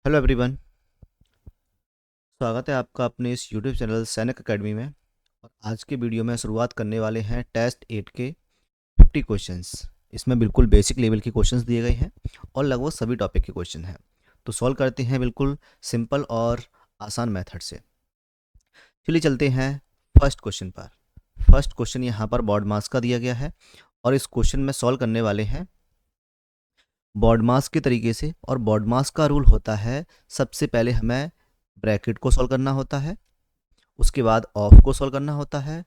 Hello everyone. स्वागत है आपका अपने इस यूट्यूब चैनल सैनिक एकेडमी में। और आज के वीडियो में शुरुआत करने वाले हैं टेस्ट 8 के 50 क्वेश्चंस। इसमें बिल्कुल बेसिक लेवल के क्वेश्चंस दिए गए हैं और लगभग सभी टॉपिक के क्वेश्चन हैं। तो सॉल्व करते हैं बिल्कुल सिंपल और आसान मेथड से। चलिए चलते हैं फर्स्ट क्वेश्चन पर। फर्स्ट क्वेश्चन यहाँ पर बॉड मास का दिया गया है और इस क्वेश्चन में सॉल्व करने वाले हैं बॉड मास के तरीके से। और बॉड मास का रूल होता है, सबसे पहले हमें ब्रैकेट को सॉल्व करना होता है, उसके बाद ऑफ को सॉल्व करना होता है,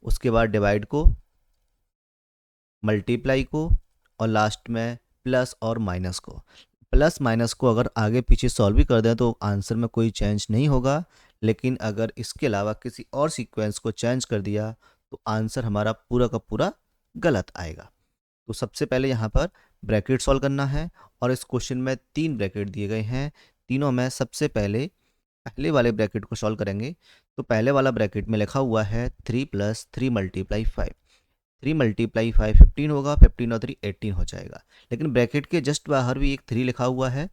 उसके बाद डिवाइड को, मल्टीप्लाई को, और लास्ट में प्लस और माइनस को। प्लस माइनस को अगर आगे पीछे सॉल्व भी कर दें तो आंसर में कोई चेंज नहीं होगा, लेकिन अगर इसके अलावा किसी और सीक्वेंस को चेंज कर दिया तो आंसर हमारा पूरा का पूरा गलत आएगा। तो सबसे पहले यहाँ पर ब्रैकेट सॉल्व करना है और इस क्वेश्चन में 3 ब्रैकेट दिए गए हैं। तीनों में सबसे पहले पहले वाले ब्रैकेट को सॉल्व करेंगे। तो पहले वाला ब्रैकेट में लिखा हुआ है 3 + 3 × 5। 3 × 5 15 होगा, 15 और 3 18 हो जाएगा। लेकिन ब्रैकेट के जस्ट बाहर भी एक 3 लिखा हुआ है,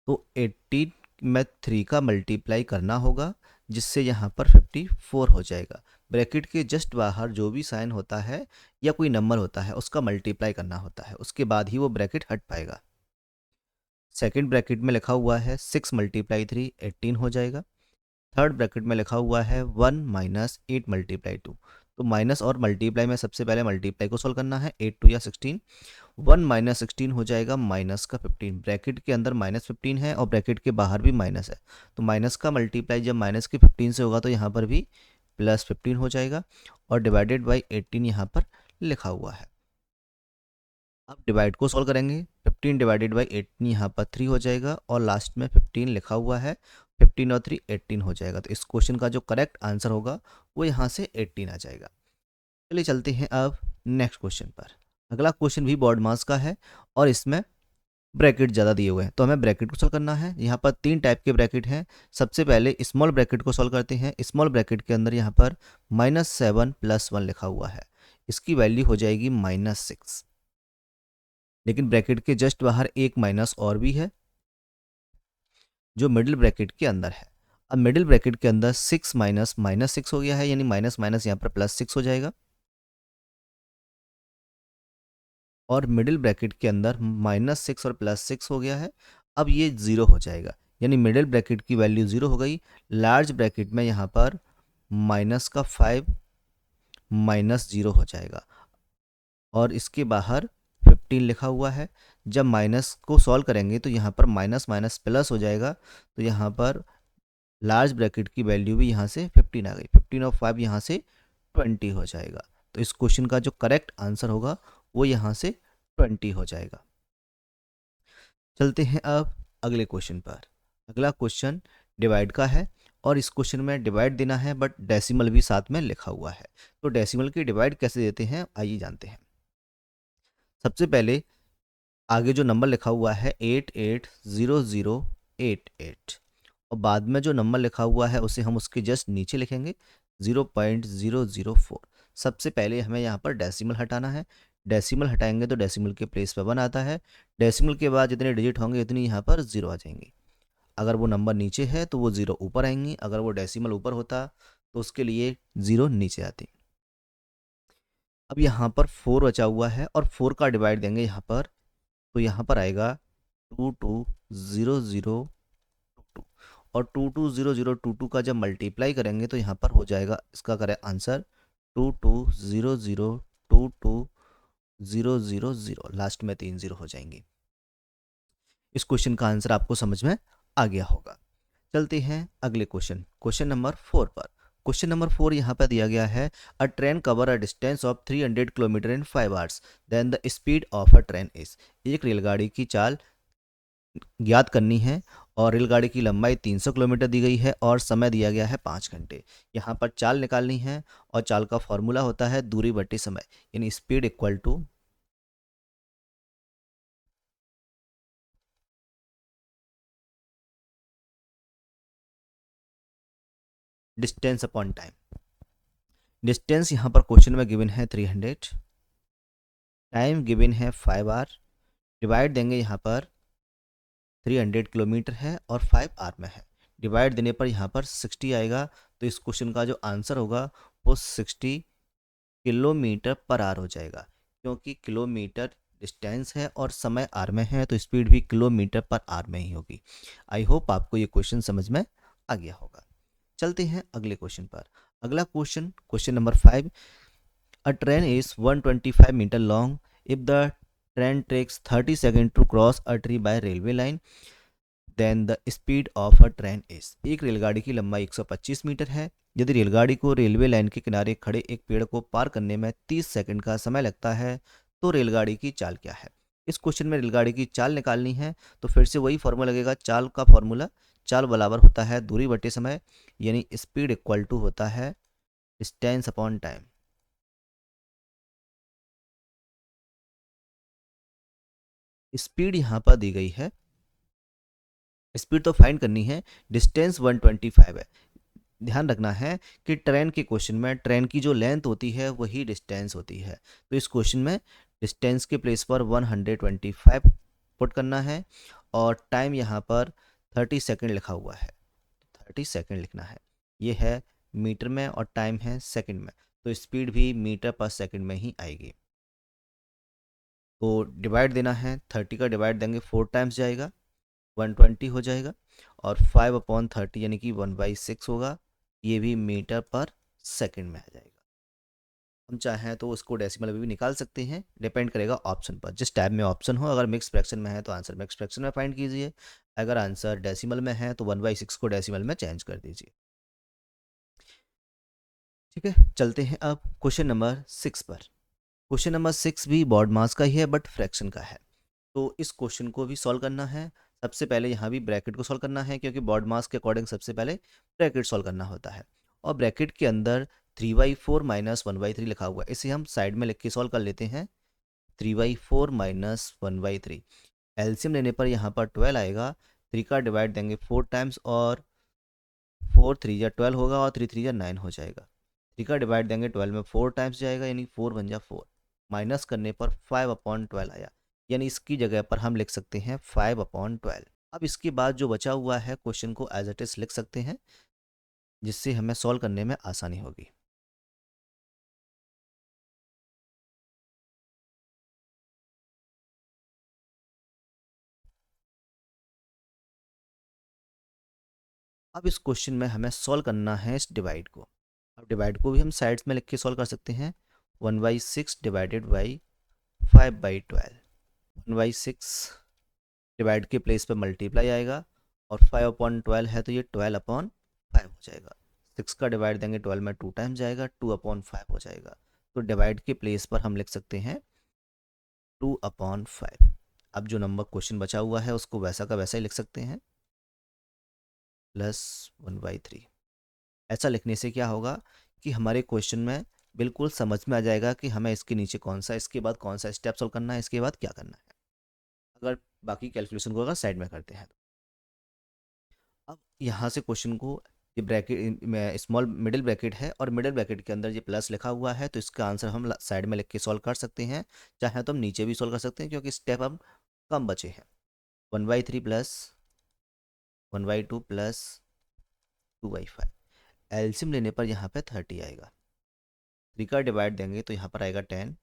तो 18 में 3 का मल्टीप्लाई करना होगा, जिससे यहाँ पर 54 हो जाएगा। ब्रैकेट के जस्ट बाहर जो भी साइन होता है या कोई नंबर होता है उसका मल्टीप्लाई करना होता है, उसके बाद ही वो ब्रैकेट हट पाएगा। सेकंड ब्रैकेट में लिखा हुआ है 6 × 3 18 हो जाएगा। थर्ड ब्रैकेट में लिखा हुआ है 1 - 8 × 2। तो माइनस और मल्टीप्लाई में सबसे पहले मल्टीप्लाई को सॉल्व करना है। 8 2 या 16, 1 - 16 हो जाएगा माइनस का 15। ब्रैकेट के अंदर -15 है और ब्रैकेट के बाहर भी माइनस है, तो माइनस का मल्टीप्लाई जब माइनस के 15 से होगा तो यहाँ पर भी +15 हो जाएगा। और डिवाइडेड बाई 18 यहाँ पर लिखा हुआ है। अब डिवाइड को सॉल्व करेंगे। 15 डिवाइडेड बाई 18 यहाँ पर 3 हो जाएगा और लास्ट में 15 लिखा हुआ है। 15 और 3 18 हो जाएगा। तो इस क्वेश्चन का जो करेक्ट आंसर होगा वो यहाँ से 18 आ जाएगा। चलिए चलते हैं अब नेक्स्ट क्वेश्चन पर। अगला क्वेश्चन भी बॉड मास का है और इसमें ब्रैकेट ज़्यादा दिए हुए हैं, तो हमें ब्रैकेट को सॉल्व करना है। यहाँ पर 3 टाइप के ब्रैकेट हैं। सबसे पहले स्मॉल ब्रैकेट को सॉल्व करते हैं। स्मॉल ब्रैकेट के अंदर यहाँ पर -7 + 1 लिखा हुआ है, इसकी वैल्यू हो जाएगी -6। लेकिन ब्रैकेट के जस्ट बाहर एक माइनस और भी है जो मिडिल ब्रैकेट के अंदर है। अब मिडिल ब्रैकेट के अंदर 6 माइनस -6 हो गया है, यानी माइनस माइनस यहाँ पर +6 हो जाएगा। और मिडिल ब्रैकेट के अंदर -6 और +6 हो गया है। अब ये 0 हो जाएगा, यानी मिडिल ब्रैकेट की वैल्यू 0 हो गई। लार्ज ब्रैकेट में यहाँ पर -5 -0 हो जाएगा और इसके बाहर 15 लिखा हुआ है। जब माइनस को सॉल्व करेंगे तो यहाँ पर माइनस माइनस प्लस हो जाएगा, तो यहाँ पर लार्ज ब्रैकेट की वैल्यू भी यहाँ से 15 आ गई। 15 और 5 यहाँ से 20 हो जाएगा। तो इस क्वेश्चन का जो करेक्ट आंसर होगा वो यहाँ से 20 हो जाएगा। चलते हैं अब अगले क्वेश्चन पर। अगला क्वेश्चन डिवाइड का है और इस क्वेश्चन में डिवाइड देना है, बट डेसिमल भी साथ में लिखा हुआ है। तो डेसिमल की डिवाइड कैसे देते हैं आइए जानते हैं। सबसे पहले आगे जो नंबर लिखा हुआ है 880088 और बाद में जो नंबर लिखा हुआ है उसे हम उसके जस्ट नीचे लिखेंगे 0.004। सबसे पहले हमें यहाँ पर डेसिमल हटाना है। डेसिमल हटाएंगे तो डेसिमल के प्लेस पर 1 आता है। डेसिमल के बाद जितने डिजिट होंगे उतनी यहाँ पर 0 आ जाएंगे। अगर वो नंबर नीचे है तो वो 0 ऊपर आएंगी, अगर वो डेसिमल ऊपर होता तो उसके लिए 0 नीचे आती। अब यहाँ पर 4 बचा हुआ है और 4 का डिवाइड देंगे यहाँ पर, तो यहाँ पर आएगा 220022 और 220022 का जब मल्टीप्लाई करेंगे तो यहाँ पर हो जाएगा, इसका करें आंसर 2200222000, लास्ट में 3 0 हो जाएंगे। इस क्वेश्चन का आंसर आपको समझ में आ गया होगा। चलते हैं अगले क्वेश्चन, क्वेश्चन नंबर 4 पर। क्वेश्चन नंबर 4 यहाँ पर दिया गया है, a train cover a distance of 300 kilometre in 5 hours, then the speed of a train is. एक रेलगाड़ी की चाल ज्ञात करनी है और रेलगाड़ी की लंबाई 300 किलोमीटर दी गई है और समय दिया गया है 5 घंटे। यहाँ पर चाल निकालनी है और चाल का फॉर्मूला होता है दूरी बटे समय, यानी speed equal to distance upon time. Distance यहाँ पर क्वेश्चन में गिवन है 300, टाइम गिवन है 5 आवर, डिवाइड देंगे यहाँ पर 300 किलोमीटर है और 5 आवर में है। डिवाइड देने पर यहाँ पर 60 आएगा, तो इस क्वेश्चन का जो आंसर होगा वो 60 किलोमीटर पर आवर हो जाएगा, क्योंकि किलोमीटर डिस्टेंस है और समय आर में है, तो स्पीड भी किलोमीटर पर आर में ही होगी। आई होप आपको ये क्वेश्चन समझ में आ गया होगा। चलते हैं अगले क्वेश्चन पर। अगला question, question number 5। A train is 125 metre long if the train takes 30 second to cross a tree by railway line, then the speed of a train is. एक रेलगाड़ी की लंबाई 125 मीटर है। यदि रेलगाड़ी को रेलवे लाइन के किनारे खड़े एक पेड़ को पार करने में 30 सेकंड का समय लगता है, तो रेलगाड़ी की चाल क्या है। इस क्वेश्चन में रेलगाड़ी की चाल निकालनी है, तो फिर से वही फॉर्मूला लगेगा, चाल का फॉर्मूला। चाल बराबर होता है दूरी बटे समय, यानी स्पीड इक्वल टू होता है डिस्टेंस अपॉन टाइम। स्पीड यहाँ पर दी गई है, स्पीड तो फाइंड करनी है, डिस्टेंस 125 है। ध्यान रखना है कि ट्रेन के क्वेश्चन में ट्रेन की जो लेंथ होती है वही डिस्टेंस होती है, तो इस क्वेश्चन में डिस्टेंस के प्लेस पर 125 पुट करना है और टाइम यहाँ पर 30 सेकंड लिखा हुआ है, 30 सेकंड लिखना है। ये है मीटर में और टाइम है सेकंड में, तो स्पीड भी मीटर पर सेकंड में ही आएगी। तो डिवाइड देना है, 30 का डिवाइड देंगे 4 टाइम्स जाएगा, 120 हो जाएगा, और 5/30 यानी कि 1/6 होगा। ये भी मीटर पर सेकंड में आ जाएगा। हम चाहें तो उसको डेसिमल में भी निकाल सकते हैं, डिपेंड करेगा ऑप्शन पर, जिस टाइप में ऑप्शन हो। अगर मिक्स फ्रैक्शन में है तो आंसर मिक्स फ्रैक्शन में फाइंड कीजिए, अगर आंसर डेसिमल में है तो 1/6 को डेसिमल में चेंज कर दीजिए। ठीक है, चलते हैं अब क्वेश्चन नंबर 6 पर। क्वेश्चन नंबर 6 भी बॉड मास का ही है बट फ्रैक्शन का है, तो इस क्वेश्चन को भी सॉल्व करना है। सबसे पहले यहाँ भी ब्रैकेट को सॉल्व करना है, क्योंकि बॉड मास के अकॉर्डिंग सबसे पहले ब्रैकेट सॉल्व करना होता है। और ब्रैकेट के अंदर 3/4 माइनस 1/3 लिखा हुआ है, इसे हम साइड में लिख के सॉल्व कर लेते हैं। 3/4 माइनस 1/3, एलसीएम लेने पर यहाँ पर 12 आएगा। 3 का डिवाइड देंगे 4 टाइम्स, और 4 3 या 12 होगा, और 3 3 या 9 हो जाएगा। 3 का डिवाइड देंगे 12 में 4 टाइम्स जाएगा, यानी 4 1 जा 4, माइनस करने पर 5/12 आया, यानी इसकी जगह पर हम लिख सकते हैं 5/12। अब इसके बाद जो बचा हुआ है क्वेश्चन को एज इट इज लिख सकते हैं, जिससे हमें सॉल्व करने में आसानी होगी। अब इस क्वेश्चन में हमें सॉल्व करना है इस डिवाइड को। अब डिवाइड को भी हम साइड्स में लिख के सॉल्व कर सकते हैं। 1/6 डिवाइडेड बाई 5/12, 1/6 डिवाइड के प्लेस पे मल्टीप्लाई आएगा, और 5/12 है तो ये 12/5 हो जाएगा। 6 का डिवाइड देंगे 12 में 2 टाइम्स जाएगा, 2/5 हो जाएगा। तो डिवाइड के प्लेस पर हम लिख सकते हैं 2/5। अब जो नंबर क्वेश्चन बचा हुआ है उसको वैसा का वैसा ही लिख सकते हैं, +1/3। ऐसा लिखने से क्या होगा कि हमारे क्वेश्चन में बिल्कुल समझ में आ जाएगा कि हमें इसके नीचे कौन सा, इसके बाद कौन सा स्टेप सॉल्व करना है, इसके बाद क्या करना है, अगर बाकी कैलकुलेशन को अगर साइड में करते हैं तो। अब यहाँ से क्वेश्चन को, ये ब्रैकेट में स्मॉल मिडिल ब्रैकेट है और मिडिल ब्रैकेट के अंदर ये प्लस लिखा हुआ है, तो इसका आंसर हम साइड में लिख के सॉल्व कर सकते हैं। चाहे तो हम नीचे भी सॉल्व कर सकते हैं, क्योंकि स्टेप अब कम बचे हैं। 1/3 प्लस 1/2 प्लस 2/5, एलसीएम लेने पर यहाँ पे 30 आएगा। 3 का डिवाइड देंगे तो यहाँ पर आएगा 10,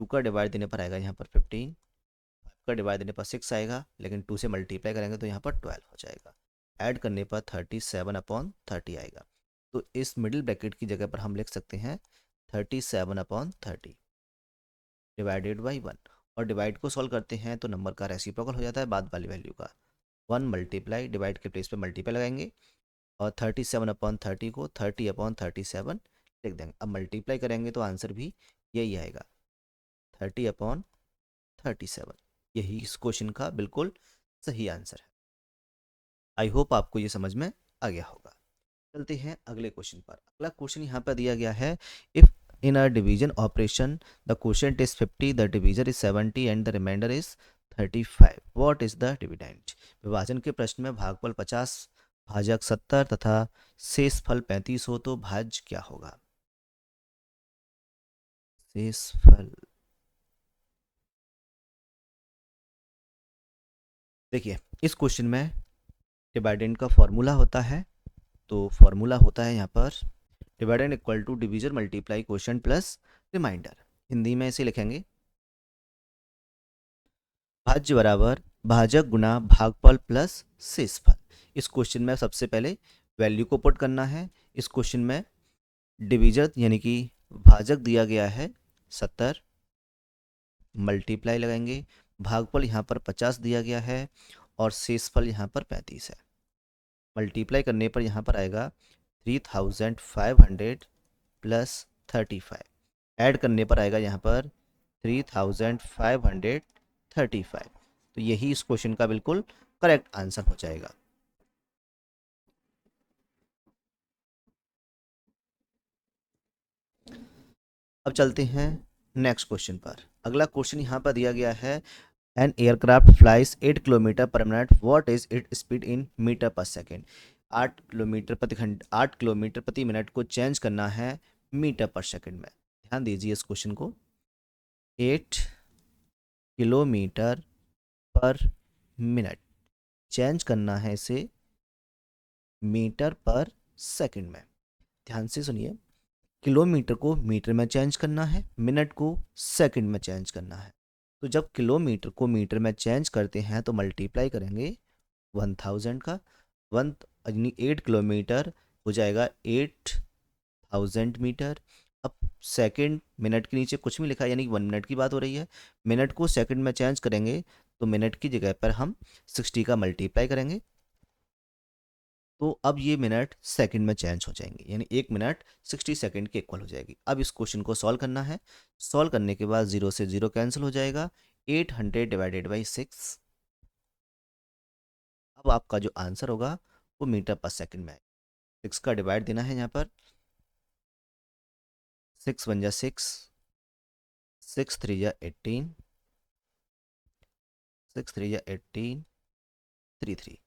2 का डिवाइड देने पर आएगा यहाँ पर 15, 5 का डिवाइड देने पर 6 आएगा, लेकिन 2 से मल्टीप्लाई करेंगे तो यहाँ पर 12 हो जाएगा। ऐड करने पर 37/30 आएगा। तो इस मिडिल ब्रैकेट की जगह पर हम लिख सकते हैं 37/30 डिवाइडेड बाई 1, और डिवाइड को सॉल्व करते हैं तो नंबर का रेसिप्रोकल हो जाता है बाद वाली वैल्यू का। 1 मल्टीप्लाई, डिवाइड के प्लेस पे मल्टीप्लाई लगाएंगे, और 37/30 को 30/37 लिख देंगे। अब मल्टीप्लाई करेंगे तो आंसर भी यही आएगा, 30/37। यही इस क्वेश्चन का बिल्कुल सही आंसर है। आई होप आपको ये समझ में आ गया होगा। चलते हैं अगले क्वेश्चन पर। अगला क्वेश्चन यहाँ पर दिया गया है, if in a division operation the quotient is 50, the divisor is 70 and the remainder is 35, what is the dividend. विभाजन के प्रश्न में भागफल 50 भाजक 70 तथा शेषफल 35 हो तो भाज्य क्या होगा। शेषफल देखिए इस क्वेश्चन में डिवाइडेंड का फॉर्मूला होता है, तो फॉर्मूला होता है यहाँ पर dividend equal to divisor multiply quotient plus remainder. Hindi में इसे लिखेंगे भाज्य बराबर भाजक गुना भागफल प्लस शेषफल। इस क्वेश्चन में सबसे पहले वैल्यू को पुट करना है। इस क्वेश्चन में डिवीजर यानी कि भाजक दिया गया है 70, मल्टीप्लाई लगाएंगे, भागफल यहाँ पर 50 दिया गया है और शेषफल यहाँ पर 35 है। मल्टीप्लाई करने पर यहाँ पर आएगा 3500 प्लस 35, ऐड करने पर आएगा यहाँ पर 3535। तो यही इस क्वेश्चन का बिल्कुल करेक्ट आंसर हो जाएगा। अब चलते हैं नेक्स्ट क्वेश्चन पर। अगला क्वेश्चन यहाँ पर दिया गया है an aircraft flies 8 kilometre per minute, what is it speed in metre per second. 8 kilometre प्रति मिनट को चेंज करना है मीटर पर सेकेंड में। ध्यान दीजिए इस क्वेश्चन को, 8 किलोमीटर पर मिनट चेंज करना है इसे मीटर पर सेकंड में। ध्यान से सुनिए, किलोमीटर को मीटर में चेंज करना है, मिनट को सेकंड में चेंज करना है। तो जब किलोमीटर को मीटर में चेंज करते हैं तो मल्टीप्लाई करेंगे 1000 का, 1 यानी 8 किलोमीटर हो जाएगा 8000 मीटर। अब सेकंड मिनट के नीचे कुछ भी लिखा है यानी 1 मिनट की बात हो रही है, मिनट को सेकंड में चेंज करेंगे तो मिनट की जगह पर हम 60 का मल्टीप्लाई करेंगे, तो अब ये मिनट सेकंड में चेंज हो जाएंगे यानी 1 मिनट 60 सेकंड के इक्वल हो जाएगी। अब इस क्वेश्चन को सॉल्व करना है। सॉल्व करने के बाद 0 से 0 कैंसिल हो जाएगा, 800 डिवाइडेड बाई 6। अब आपका जो आंसर होगा वो मीटर पर सेकंड में आएगा। 6 का डिवाइड देना है यहाँ पर, 6 1 जा 6, 6 3 जा 18, 6 3 जा 18, 33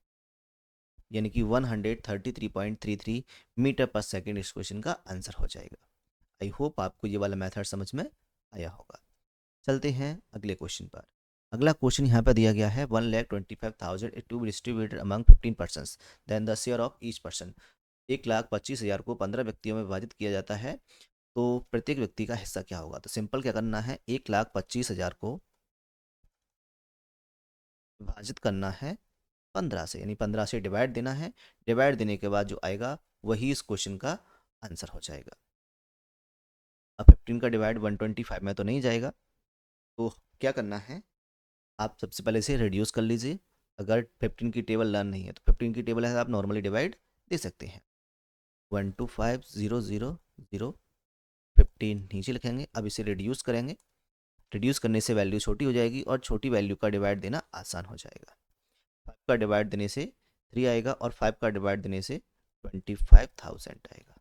यानी कि 133.33 मीटर पर सेकंड इस क्वेश्चन का आंसर हो जाएगा। आई होप आपको ये वाला मेथड समझ में आया होगा। चलते हैं अगले क्वेश्चन पर। अगला क्वेश्चन यहाँ पर दिया गया है 1,25,000 to be distributed among 15 person, then the share of each person. 1,25,000 को 15 व्यक्तियों में विभाजित किया जाता है, तो प्रत्येक व्यक्ति का हिस्सा क्या होगा। तो सिंपल क्या करना है, 1,25,000 को विभाजित करना है 15 से, यानी 15 से डिवाइड देना है। डिवाइड देने के बाद जो आएगा वही इस क्वेश्चन का आंसर हो जाएगा। अब 15 का डिवाइड 125 में तो नहीं जाएगा, तो क्या करना है, आप सबसे पहले इसे रिड्यूस कर लीजिए। अगर 15 की टेबल लर्न नहीं है तो 15 की टेबल है आप नॉर्मली डिवाइड दे सकते हैं। 125,000 15 नीचे लिखेंगे। अब इसे रिड्यूस करेंगे, रिड्यूस करने से वैल्यू छोटी हो जाएगी और छोटी वैल्यू का डिवाइड देना आसान हो जाएगा। 5 का डिवाइड देने से 3 आएगा और 5 का डिवाइड देने से 25,000 आएगा।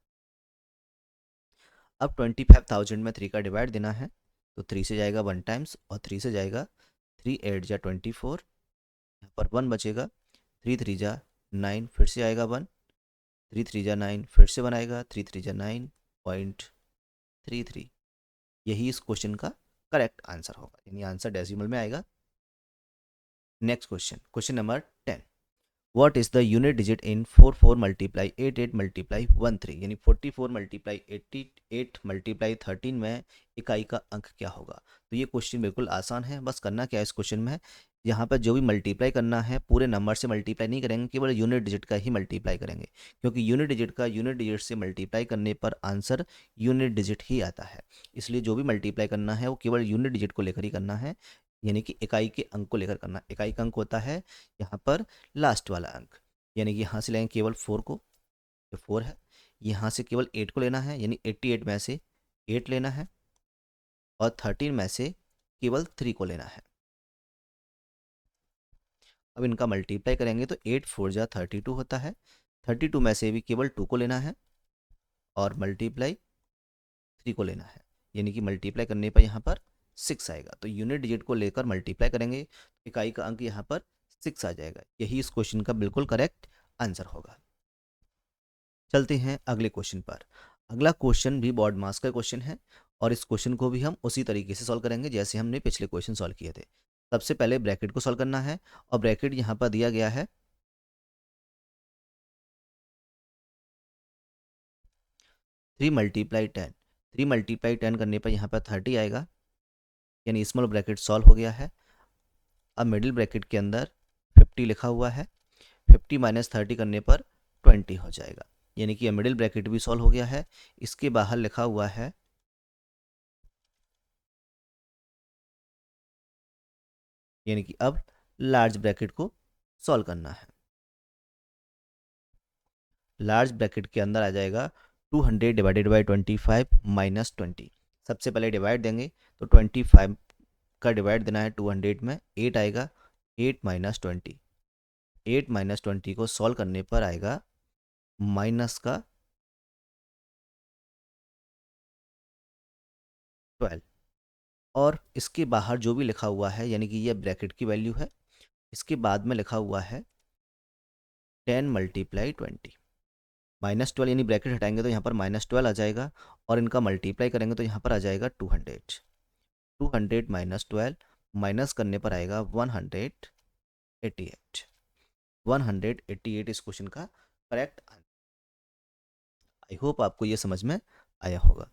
अब 25,000 में 3 का डिवाइड देना है, तो 3 से जाएगा 1 टाइम्स और 3 से जाएगा 3 8 जा 24, यहाँ पर 1 बचेगा, 3 3 जा 9, फिर से आएगा 1, 3 3 जा 9, फिर से 1 आएगा, 3 3 जा 9.33। यही इस क्वेश्चन का करेक्ट आंसर होगा, यानी आंसर डेसिमल में आएगा। Next question, question number 10, what is the unit digit in 44 multiply 88 multiply 13, यानी 44 मल्टीप्लाई 88 मल्टीप्लाई 13 में इकाई का अंक क्या होगा। तो ये क्वेश्चन बिल्कुल आसान है। बस करना क्या है इस क्वेश्चन में, यहाँ पर जो भी मल्टीप्लाई करना है पूरे नंबर से मल्टीप्लाई नहीं करेंगे, केवल यूनिट डिजिट का ही मल्टीप्लाई करेंगे, क्योंकि यूनिट डिजिट का यूनिट डिजिट से मल्टीप्लाई करने पर आंसर यूनिट डिजिट ही आता है। इसलिए जो भी मल्टीप्लाई करना है वो केवल यूनिट डिजिट को लेकर ही करना है, यानी कि इकाई के अंक को लेकर करना। इकाई का अंक होता है यहाँ पर लास्ट वाला अंक, यानी कि यहाँ से लेंगे केवल 4 को, जो 4 है, यहाँ से केवल 8 को लेना है, यानी 88 में से 8 लेना है और 13 में से केवल 3 को लेना है। अब इनका मल्टीप्लाई करेंगे तो 8 4 जा 32 होता है, 32 में से भी केवल 2 को लेना है और मल्टीप्लाई 3 को लेना है, यानी कि मल्टीप्लाई करने पर यहाँ पर 6 आएगा। तो यूनिट डिजिट को लेकर मल्टीप्लाई करेंगे, इकाई का अंक यहाँ पर 6 आ जाएगा। यही इस क्वेश्चन का बिल्कुल करेक्ट आंसर होगा। चलते हैं अगले क्वेश्चन पर। अगला क्वेश्चन भी बॉड मास का क्वेश्चन है और इस क्वेश्चन को भी हम उसी तरीके से सॉल्व करेंगे जैसे हमने पिछले क्वेश्चन सॉल्व किए थे। सबसे पहले ब्रैकेट को सॉल्व करना है और ब्रैकेट यहाँ पर दिया गया है 3 × 10। 3 × 10 करने पर यहाँ पर 30 आएगा, यानी स्मॉल ब्रैकेट सॉल्व हो गया है। अब मिडिल ब्रैकेट के अंदर 50 लिखा हुआ है, 50 - 30 करने पर 20 हो जाएगा, यानी कि मिडिल ब्रैकेट भी सॉल्व हो गया है। इसके बाहर लिखा हुआ है यानी कि अब लार्ज ब्रैकेट को सॉल्व करना है। लार्ज ब्रैकेट के अंदर आ जाएगा 200 डिवाइडेड बाई 25 माइनस 20। सबसे पहले डिवाइड देंगे तो 25 का डिवाइड देना है 200 में, 8 आएगा, 8 - 20। 8 - 20 को सॉल्व करने पर आएगा माइनस का 12। और इसके बाहर जो भी लिखा हुआ है यानी कि ये ब्रैकेट की वैल्यू है, इसके बाद में लिखा हुआ है 10 × 20। -12 यानी ब्रैकेट हटाएंगे तो यहाँ पर -12 आ जाएगा, और इनका मल्टीप्लाई करेंगे तो यहाँ पर आ जाएगा 200। 200 - 12 माइनस करने पर आएगा 188। 188 इस क्वेश्चन का करेक्ट आंसर। आई होप आपको ये समझ में आया होगा।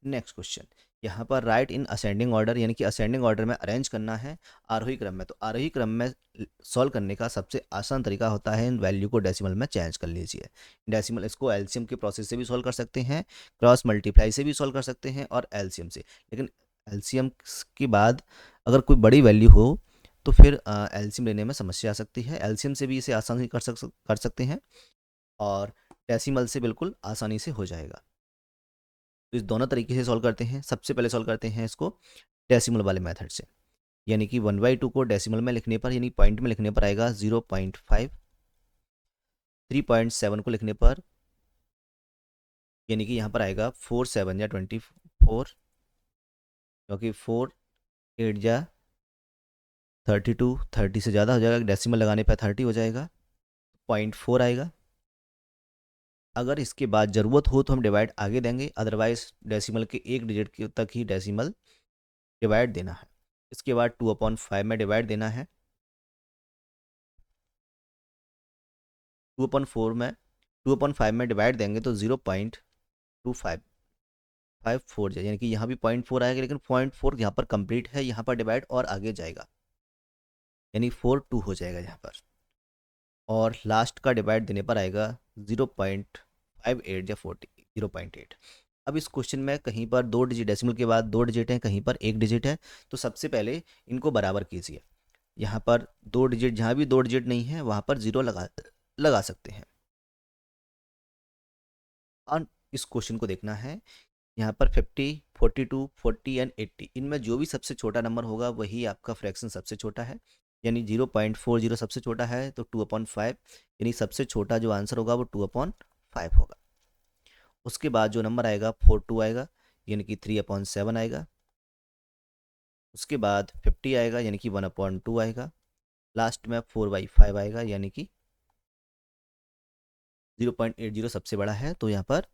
नेक्स्ट क्वेश्चन, यहाँ पर राइट इन असेंडिंग ऑर्डर, यानी कि असेंडिंग ऑर्डर में अरेंज करना है आरोही क्रम में। तो आरोही क्रम में सॉल्व करने का सबसे आसान तरीका होता है इन वैल्यू को डेसिमल में चेंज कर लीजिए। डेसिमल इसको एलसीएम के प्रोसेस से भी सॉल्व कर सकते हैं, क्रॉस मल्टीप्लाई से भी सॉल्व कर सकते हैं और एलसीएम से। लेकिन एलसीएम के बाद अगर कोई बड़ी वैल्यू हो तो फिर एलसीएम लेने में समस्या आ सकती है। एलसीएम से भी इसे आसानी कर सकते हैं और डेसिमल से बिल्कुल आसानी से हो जाएगा। तो इस दोनों तरीके से सॉल्व करते हैं। सबसे पहले सॉल्व करते हैं इसको डेसिमल वाले मेथड से, यानी कि 1/2 को डेसिमल में लिखने पर यानी पॉइंट में लिखने पर आएगा 0.5। 3.7 को लिखने पर यानी कि यहाँ पर आएगा 4 7 या 24, क्योंकि 4 8 या 32, 30 से ज़्यादा हो जाएगा, डेसिमल लगाने पर 30 हो जाएगा, 0.4 आएगा। अगर इसके बाद ज़रूरत हो तो हम डिवाइड आगे देंगे, अदरवाइज डेसिमल के एक डिजिट तक ही डेसिमल डिवाइड देना है। इसके बाद 2/5 में डिवाइड देना है। 2/4 में 2/5 में डिवाइड देंगे तो 0.2554 जाए, यानी कि यहाँ भी 0.4 आएगा, लेकिन 0.4 यहाँ पर कंप्लीट है, यहाँ पर डिवाइड और आगे जाएगा, यानी 42 हो जाएगा यहाँ पर। और लास्ट का डिवाइड देने पर आएगा 0.58 या 40, 0.8। अब इस क्वेश्चन में कहीं पर 2 डिजिट, डेसिमल के बाद 2 डिजिट हैं, कहीं पर 1 डिजिट है, तो सबसे पहले इनको बराबर कीजिए। यहाँ पर 2 डिजिट, जहाँ भी 2 डिजिट नहीं है वहाँ पर 0 लगा सकते हैं। और इस क्वेश्चन को देखना है, यहाँ पर 50, 42, 40 एंड 80, इनमें जो भी सबसे छोटा नंबर होगा वही आपका फ्रैक्शन सबसे छोटा है, यानी 0.40 सबसे छोटा है तो 2/5, यानी सबसे छोटा जो आंसर होगा वो 2/5 होगा। उसके बाद जो नंबर आएगा 42 आएगा, यानी कि 3/7 आएगा। उसके बाद 50 आएगा, यानी कि 1/2 आएगा। लास्ट में 4/5 आएगा, यानी कि 0.80 सबसे बड़ा है, तो यहाँ पर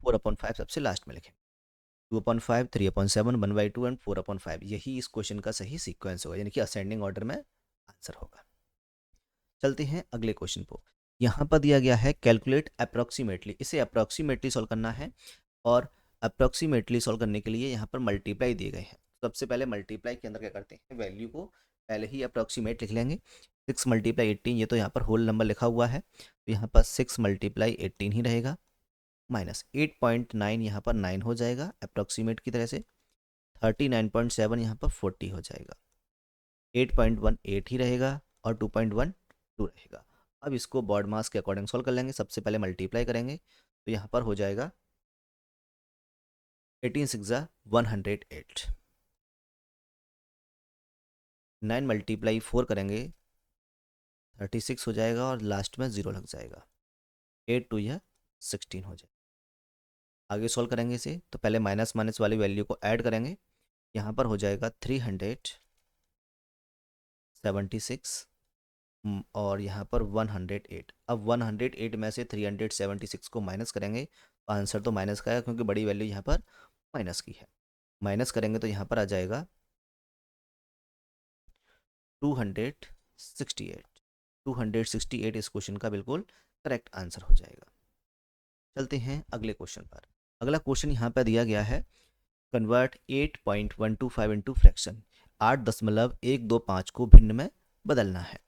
4/5 सबसे लास्ट में लिखें। 2/5, 3/7, 1/2 एंड 4/5, यही इस क्वेश्चन का सही सीक्वेंस होगा, यानी कि असेंडिंग ऑर्डर में आंसर होगा। चलते हैं अगले क्वेश्चन को। यहाँ पर दिया गया है कैलकुलेट अप्रॉक्सीमेटली, इसे अप्रॉक्सीमेटली सॉल्व करना है, और अप्रॉक्सीमेटली सॉल्व करने के लिए यहाँ पर मल्टीप्लाई दिए गए हैं। सबसे पहले मल्टीप्लाई के अंदर क्या करते हैं, वैल्यू को पहले ही अप्रॉक्सीमेट लिख लेंगे। 6 × 18, ये तो यहाँ पर होल नंबर लिखा हुआ है, तो यहाँ पर 6 × 18 ही रहेगा, माइनस 8.9 यहाँ पर 9 हो जाएगा अप्रॉक्सीमेट की तरह से। 39.7 यहाँ पर 40 हो जाएगा, 8.18 ही रहेगा और 2.12 रहेगा। अब इसको बॉड मास के अकॉर्डिंग सॉल्व कर लेंगे। सबसे पहले मल्टीप्लाई करेंगे तो यहाँ पर हो जाएगा 18 × 6 = 108। 9 × 4 करेंगे 36 हो जाएगा और लास्ट में 0 लग जाएगा। 8 2 यह 16 हो जाएगा। आगे सॉल्व करेंगे इसे तो पहले माइनस माइनस वाली वैल्यू को ऐड करेंगे। यहाँ पर हो जाएगा 376 और यहाँ पर 108। अब 108 में से 376 को माइनस करेंगे तो आंसर तो माइनस का है, क्योंकि बड़ी वैल्यू यहाँ पर माइनस की है। माइनस करेंगे तो यहाँ पर आ जाएगा 268 268 इस क्वेश्चन का बिल्कुल करेक्ट आंसर हो जाएगा। चलते हैं अगले क्वेश्चन पर। अगला क्वेश्चन यहाँ पर दिया गया है, कन्वर्ट 8.125 इंटू फ्रैक्शन, 8.125 को भिन्न में बदलना है।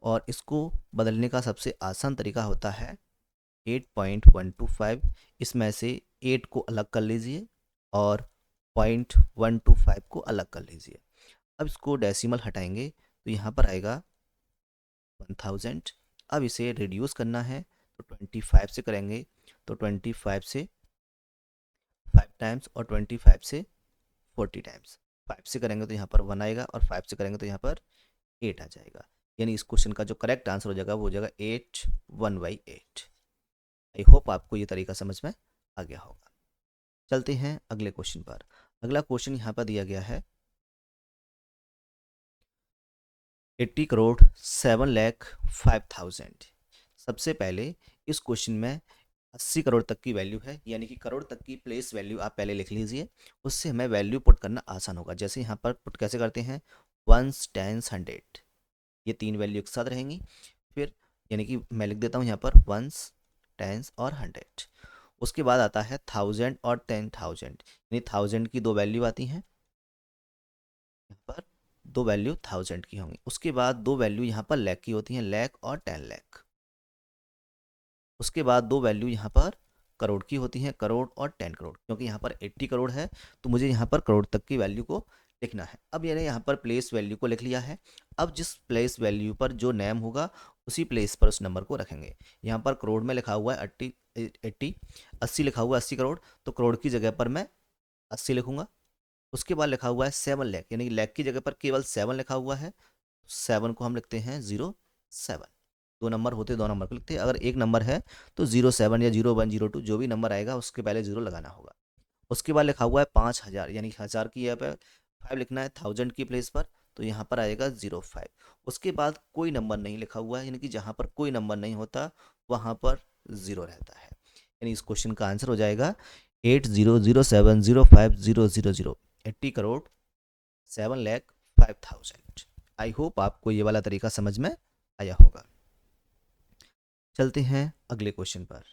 और इसको बदलने का सबसे आसान तरीका होता है 8.125, इसमें से 8 को अलग कर लीजिए और 0.125 को अलग कर लीजिए। अब इसको डेसिमल हटाएंगे तो यहाँ पर आएगा 1000। अब इसे रिड्यूस करना है तो 25 से करेंगे तो 25 से 5 टाइम्स और 25 से 40 टाइम्स। 5 से करेंगे तो यहाँ पर 1 आएगा और 5 से करेंगे तो यहाँ पर 8 आ जाएगा। यानी इस क्वेश्चन का जो करेक्ट आंसर हो जाएगा वो हो जाएगा 8 1/8। आई होप आपको ये तरीका समझ में आ गया होगा। चलते हैं अगले क्वेश्चन पर। अगला क्वेश्चन यहाँ पर दिया गया है 80 करोड़ 7,05,000। सबसे पहले इस क्वेश्चन में 80 करोड़ तक की वैल्यू है, यानी कि करोड़ तक की प्लेस वैल्यू आप पहले लिख लीजिए, उससे हमें वैल्यू पुट करना आसान होगा। जैसे यहाँ पर पुट कैसे करते हैं, 1s 10s 100, ये तीन वैल्यू एक साथ रहेंगी। फिर यानी कि मैं लिख देता हूँ यहाँ पर 1s 10s और 100। उसके बाद आता है 1000 और 10,000, यानी 1000 की दो वैल्यू आती हैं, यहाँ पर दो वैल्यू 1000 की होंगी। उसके बाद दो वैल्यू यहाँ पर लाख की होती हैं, लाख और 10 लाख। उसके बाद दो वैल्यू यहाँ पर करोड़ की होती हैं, करोड़ और 10 करोड़। क्योंकि यहाँ पर 80 करोड़ है तो मुझे यहाँ पर करोड़ तक की वैल्यू को लिखना है। अब मैंने यहाँ पर प्लेस वैल्यू को लिख लिया है। अब जिस प्लेस वैल्यू पर जो नेम होगा उसी प्लेस पर उस नंबर को रखेंगे। यहाँ पर करोड़ में लिखा हुआ है 80 लिखा हुआ है 80 करोड़, तो करोड़ की जगह पर मैं 80 लिखूंगा। उसके बाद लिखा हुआ है 7 लाख, यानी कि लाख की जगह पर केवल 7 लिखा हुआ है, 7 को हम लिखते हैं 07। दो नंबर होते दो नंबर को लिखते हैं। अगर एक नंबर है तो 07 या 01 02 जो भी नंबर आएगा उसके पहले 0 लगाना होगा। उसके बाद लिखा हुआ है 5000, यानी 1000 की यहाँ पे 5 लिखना है 1000 की प्लेस पर, तो यहाँ पर आएगा 05। उसके बाद कोई नंबर नहीं लिखा हुआ है, यानी कि जहाँ पर कोई नंबर नहीं होता वहाँ पर 0 रहता है। यानी इस क्वेश्चन का आंसर हो जाएगा 8007050000, 80 करोड़ 7,05,000। आई होप आपको ये वाला तरीका समझ में आया होगा। चलते हैं अगले क्वेश्चन पर।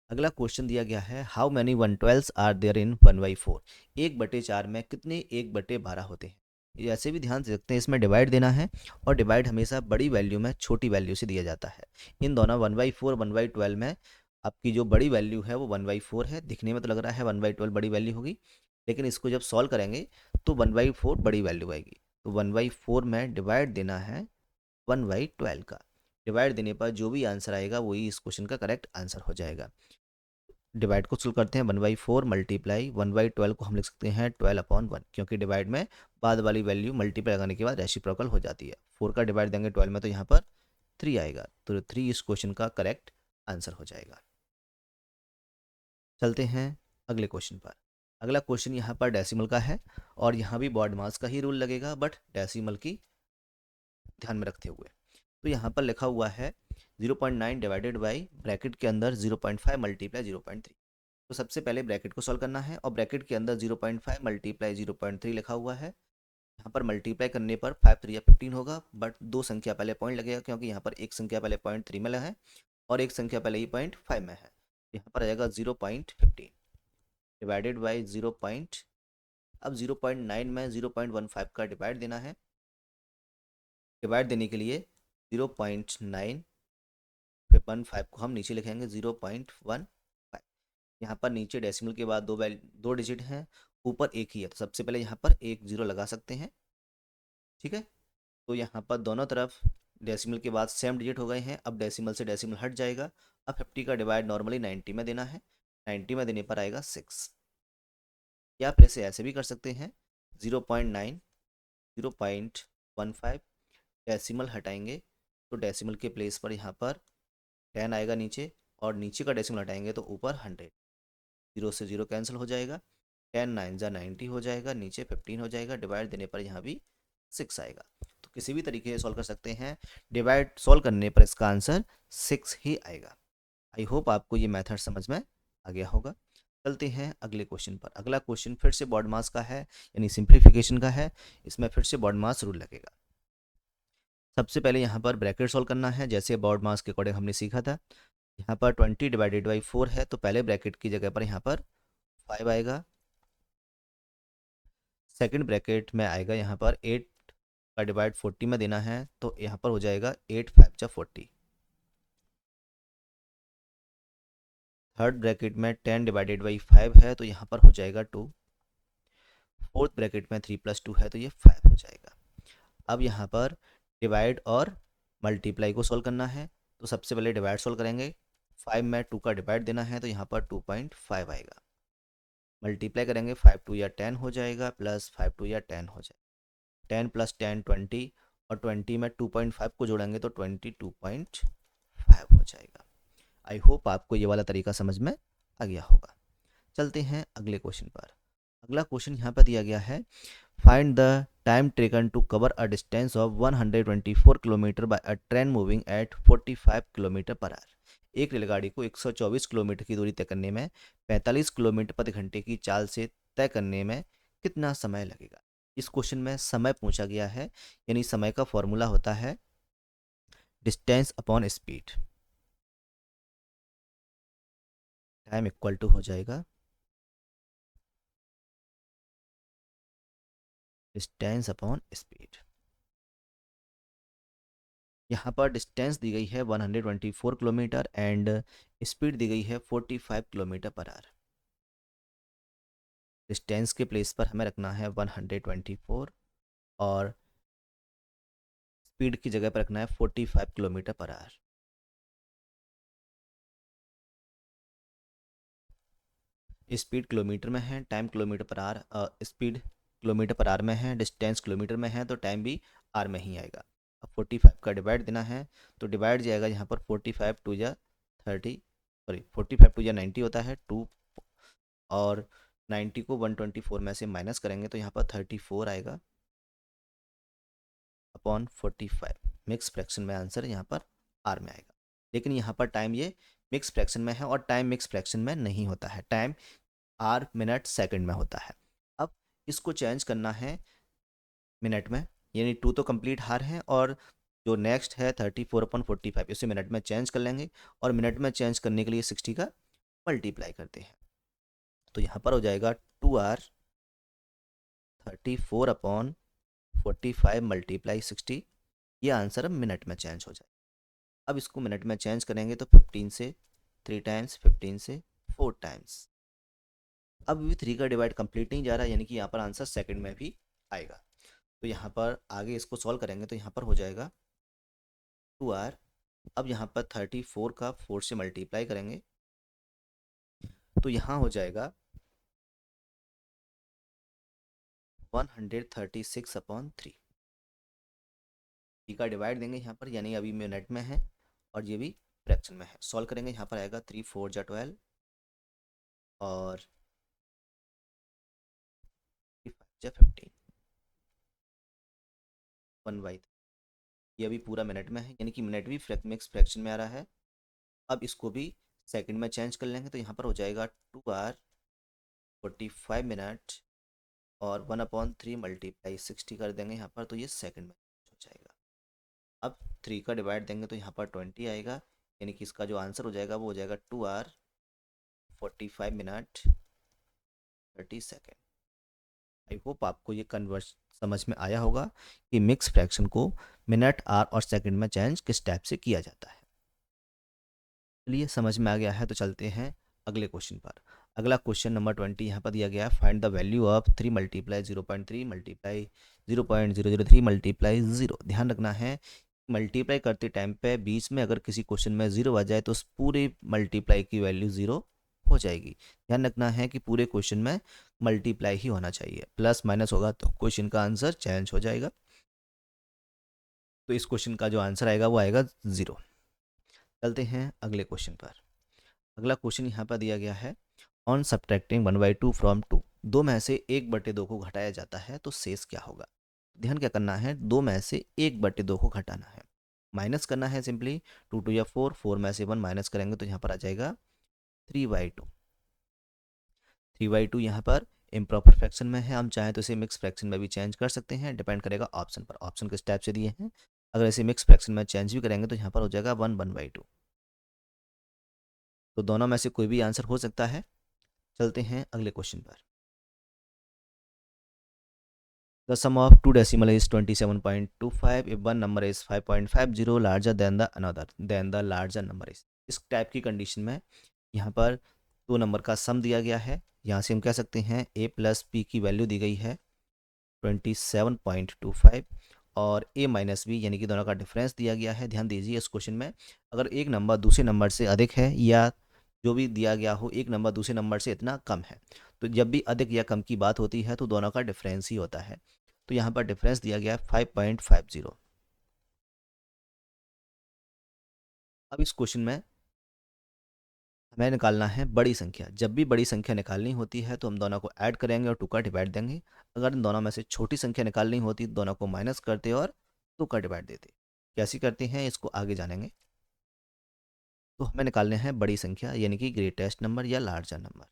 अगला क्वेश्चन दिया गया है, how many 1/12 are there in 1/4। 1/4 में कितने 1/12 होते हैं। ये ऐसे भी ध्यान से सकते हैं, इसमें डिवाइड देना है और डिवाइड हमेशा बड़ी वैल्यू में छोटी वैल्यू से दिया जाता है। इन दोनों 1/4 1/12 में आपकी जो बड़ी वैल्यू है वो 1/4 है। दिखने में तो लग रहा है 1/12 बड़ी वैल्यू होगी, लेकिन इसको जब सॉल्व करेंगे तो 1/4 बड़ी वैल्यू आएगी। तो 1/4 में डिवाइड देना है 1/12 का। डिवाइड देने पर जो भी आंसर आएगा वही इस क्वेश्चन का करेक्ट आंसर हो जाएगा। डिवाइड को शुरू करते हैं, 1/4 मल्टीप्लाई 1/12 को हम लिख सकते हैं 12/1, क्योंकि डिवाइड में बाद वाली वैल्यू मल्टीप्लाई लगाने के बाद रेसिप्रोकल हो जाती है। 4 का डिवाइड देंगे 12 में तो यहाँ पर 3 आएगा, तो 3 इस क्वेश्चन का करेक्ट आंसर हो जाएगा। चलते हैं अगले क्वेश्चन पर। अगला क्वेश्चन यहाँ पर डेसिमल का है और यहाँ भी बॉड मास का ही रूल लगेगा, बट डेसिमल की ध्यान में रखते हुए। तो यहाँ पर लिखा हुआ है 0.9 डिवाइडेड बाई ब्रैकेट के अंदर 0.5 मल्टीप्लाई 0.3। तो सबसे पहले ब्रैकेट को सॉल्व करना है और ब्रैकेट के अंदर 0.5 मल्टीप्लाई 0.3 लिखा हुआ है। यहाँ पर मल्टीप्लाई करने पर 5 3 15 होगा, बट दो संख्या पहले पॉइंट लगेगा क्योंकि यहाँ पर एक संख्या पहले 0.3 में है और एक संख्या पहले ही 0.5 में है। यहाँ पर आएगा 0.15 डिवाइडेड बाई 0. अब 0.9 में 0.15 का डिवाइड देना है। डिवाइड देने के लिए 0.915 को हम नीचे लिखेंगे 0.15। यहाँ पर नीचे डेसिमल के बाद दो डिजिट हैं, ऊपर एक ही है, तो सबसे पहले यहाँ पर एक 0 लगा सकते हैं। ठीक है, तो यहाँ पर दोनों तरफ डेसिमल के बाद सेम डिजिट हो गए हैं। अब डेसिमल से डेसिमल हट जाएगा। अब 50 का डिवाइड नॉर्मली 90 में देना है, 90 में देने पर आएगा 6। या फिर इसे ऐसे भी कर सकते हैं 0.9 0.15 डेसिमल हटाएंगे तो डेसिमल के प्लेस पर यहाँ पर 10 आएगा नीचे, और नीचे का डेसिमल हटाएंगे तो ऊपर 100। 0 से 0 कैंसिल हो जाएगा, 10 9 जा 90 हो जाएगा, नीचे 15 हो जाएगा। डिवाइड देने पर यहाँ भी 6 आएगा। तो किसी भी तरीके से सॉल्व कर सकते हैं, डिवाइड सॉल्व करने पर इसका आंसर 6 ही आएगा। आई होप आपको ये मेथड समझ में आ गया होगा। चलते हैं अगले क्वेश्चन पर। अगला क्वेश्चन फिर से बॉड मास का है, यानी सिंप्लीफिकेशन का है। इसमें फिर से बॉड मास रूल लगेगा। सबसे पहले यहाँ पर ब्रैकेट सॉल्व करना है, जैसे बोर्ड मास के अकॉर्डिंग हमने सीखा था। यहाँ पर 20 डिवाइडेड बाई 4 है, तो पहले ब्रैकेट की जगह पर यहाँ पर 5 आएगा। सेकंड ब्रैकेट में आएगा यहाँ पर 8 का डिवाइड 40 में देना है, तो यहाँ पर हो जाएगा 8 5 जा 40। थर्ड ब्रैकेट में 10 डिवाइडेड बाई 5 है, तो यहाँ पर हो जाएगा 2। फोर्थ ब्रैकेट में 3 + 2 है, तो ये 5 हो जाएगा। अब यहाँ पर डिवाइड और मल्टीप्लाई को सोल्व करना है, तो सबसे पहले डिवाइड सोल्व करेंगे। 5 में 2 का डिवाइड देना है, तो यहाँ पर 2.5 आएगा। मल्टीप्लाई करेंगे, 5 2 या 10 हो जाएगा, प्लस 5 2 या 10 हो जाएगा। 10 + 10 20, और 20 में 2.5 को जोड़ेंगे तो 22.5 हो जाएगा। आई होप आपको ये वाला तरीका समझ में आ गया होगा। चलते हैं अगले क्वेश्चन पर। अगला क्वेश्चन यहाँ पर दिया गया है, find the time taken to cover a distance of 124 kilometre by a train moving at 45 kilometre per hour. एक रेलगाड़ी को 124 किलोमीटर की दूरी तय करने में 45 किलोमीटर प्रति घंटे की चाल से तय करने में कितना समय लगेगा। इस क्वेश्चन में समय पूछा गया है, यानी समय का फॉर्मूला होता है distance upon speed. Time equal to हो जाएगा डिस्टेंस अपॉन स्पीड। यहाँ पर डिस्टेंस दी गई है 124 किलोमीटर एंड स्पीड दी गई है 45 किलोमीटर पर आवर। डिस्टेंस के प्लेस पर हमें रखना है 124 और स्पीड की जगह पर रखना है 45 kilometre per our. Speed kilometre में है, time kilometre per our, speed kilometre per our में है, डिस्टेंस किलोमीटर में है, तो टाइम भी आर में ही आएगा। अब 45 का डिवाइड देना है, तो डिवाइड जाएगा यहाँ पर 45 2 या 30, सॉरी 45 2 या 90 होता है 2, और 90 को 124 में से माइनस करेंगे तो यहाँ पर 34 आएगा अपॉन 45। मिक्स फ्रैक्शन में आंसर यहाँ पर आर में आएगा। लेकिन यहाँ पर टाइम ये मिक्स फ्रैक्शन में है, और टाइम मिक्स फ्रैक्शन में नहीं होता है, टाइम आर मिनट सेकंड में होता है। अब इसको चेंज करना है मिनट में, यानी 2 तो कंप्लीट हार है, और जो नेक्स्ट है 34/45 इसे मिनट में चेंज कर लेंगे, और मिनट में चेंज करने के लिए 60 का मल्टीप्लाई करते हैं, तो यहाँ पर हो जाएगा 2R 34/45 मल्टीप्लाई 60। ये आंसर अब मिनट में चेंज हो जाए। अब इसको मिनट में चेंज करेंगे तो 15 से 3 टाइम्स, 15 से 4 टाइम्स। अब भी 3 का डिवाइड कंप्लीट नहीं जा रहा, यानी कि यहाँ पर आंसर सेकंड में भी आएगा। तो यहाँ पर आगे इसको सॉल्व करेंगे तो यहाँ पर हो जाएगा 2R। अब यहाँ पर 34 का 4 से मल्टीप्लाई करेंगे तो यहाँ हो जाएगा 136/3। का डिवाइड देंगे यहाँ पर, यानी अभी मिनट में है और ये भी फ्रैक्शन में है। सॉल्व करेंगे, यहाँ पर आएगा 3 4 जा 12 और 5 जा 15 1/3। ये अभी पूरा मिनट में है, यानी कि मिनट भी मिक्स फ्रैक्शन में आ रहा है। अब इसको भी सेकंड में चेंज कर लेंगे तो यहाँ पर हो जाएगा 2R 45 मिनट और 1/3 मल्टीप्लाई 60 कर देंगे यहाँ पर, तो ये सेकंड में हो जाएगा। अब 3 का डिवाइड देंगे तो यहाँ पर 20 आएगा, यानी कि इसका जो आंसर हो जाएगा वो हो जाएगा 2R 45 minute 30 second. I hope आपको ये कन्वर्स समझ में आया होगा कि मिक्स फ्रैक्शन को मिनट, आर और सेकंड में चेंज किस टाइप से किया जाता है। चलिए, समझ में आ गया है तो चलते हैं अगले क्वेश्चन पर। अगला क्वेश्चन नंबर 20 यहाँ पर दिया गया है, find the value of 3 multiply 0.3 multiply 0.003 multiply 0। ध्यान रखना है, मल्टीप्लाई करते टाइम पे बीच में अगर किसी क्वेश्चन में 0 आ जाए तो उस पूरे मल्टीप्लाई की वैल्यू 0 हो जाएगी। ध्यान रखना है कि पूरे क्वेश्चन में मल्टीप्लाई ही होना चाहिए, प्लस माइनस होगा तो क्वेश्चन का आंसर चेंज हो जाएगा। तो इस क्वेश्चन का जो आंसर आएगा वो आएगा 0। चलते हैं अगले क्वेश्चन पर। अगला क्वेश्चन यहाँ पर दिया गया है, ऑन सब्ट्रैक्टिंग 1/2 फ्रॉम 2। दो में से 1/2 को घटाया जाता है तो शेष क्या होगा। ध्यान क्या करना है, दो में से 1/2 को घटाना है, माइनस करना है सिंपली। 2 2 या 4, 4 में से 1 माइनस करेंगे तो यहाँ पर आ जाएगा 3/2। 3/2 यहाँ पर इम्प्रॉपर फ्रैक्शन में है, हम चाहें तो इसे मिक्स फ्रैक्शन में भी चेंज कर सकते हैं, डिपेंड करेगा ऑप्शन पर। ऑप्शन किस टाइप से दिए हैं अगर इसे मिक्स फ्रैक्शन में चेंज भी करेंगे तो यहाँ पर हो जाएगा 1/2। तो दोनों में से कोई भी आंसर हो सकता है। चलते हैं अगले क्वेश्चन पर। The sum of two decimal is 27.25 if one number is 5.50 larger than the another then the larger number is. इस टाइप की कंडीशन में यहाँ पर दो नंबर का सम दिया गया है। यहाँ से हम कह सकते हैं a प्लस पी की वैल्यू दी गई है 27.25 और a माइनस बी यानी कि दोनों का डिफरेंस दिया गया है। ध्यान दीजिए इस क्वेश्चन में अगर एक नंबर दूसरे नंबर से अधिक है या जो भी दिया गया हो एक नंबर दूसरे नंबर से इतना कम है, तो जब भी अधिक या कम की बात होती है तो दोनों का डिफरेंस ही होता है। तो यहाँ पर डिफरेंस दिया गया है 5.50। अब इस क्वेश्चन में हमें निकालना है बड़ी संख्या। जब भी बड़ी संख्या निकालनी होती है तो हम दोनों को ऐड करेंगे और टू का डिवाइड देंगे। अगर इन दोनों में से छोटी संख्या निकालनी होती तो दोनों को माइनस करते और टू का डिवाइड देते। कैसे करते हैं इसको आगे जानेंगे। तो हमें निकालने हैं बड़ी संख्या यानी कि ग्रेटेस्ट नंबर या लार्जर नंबर।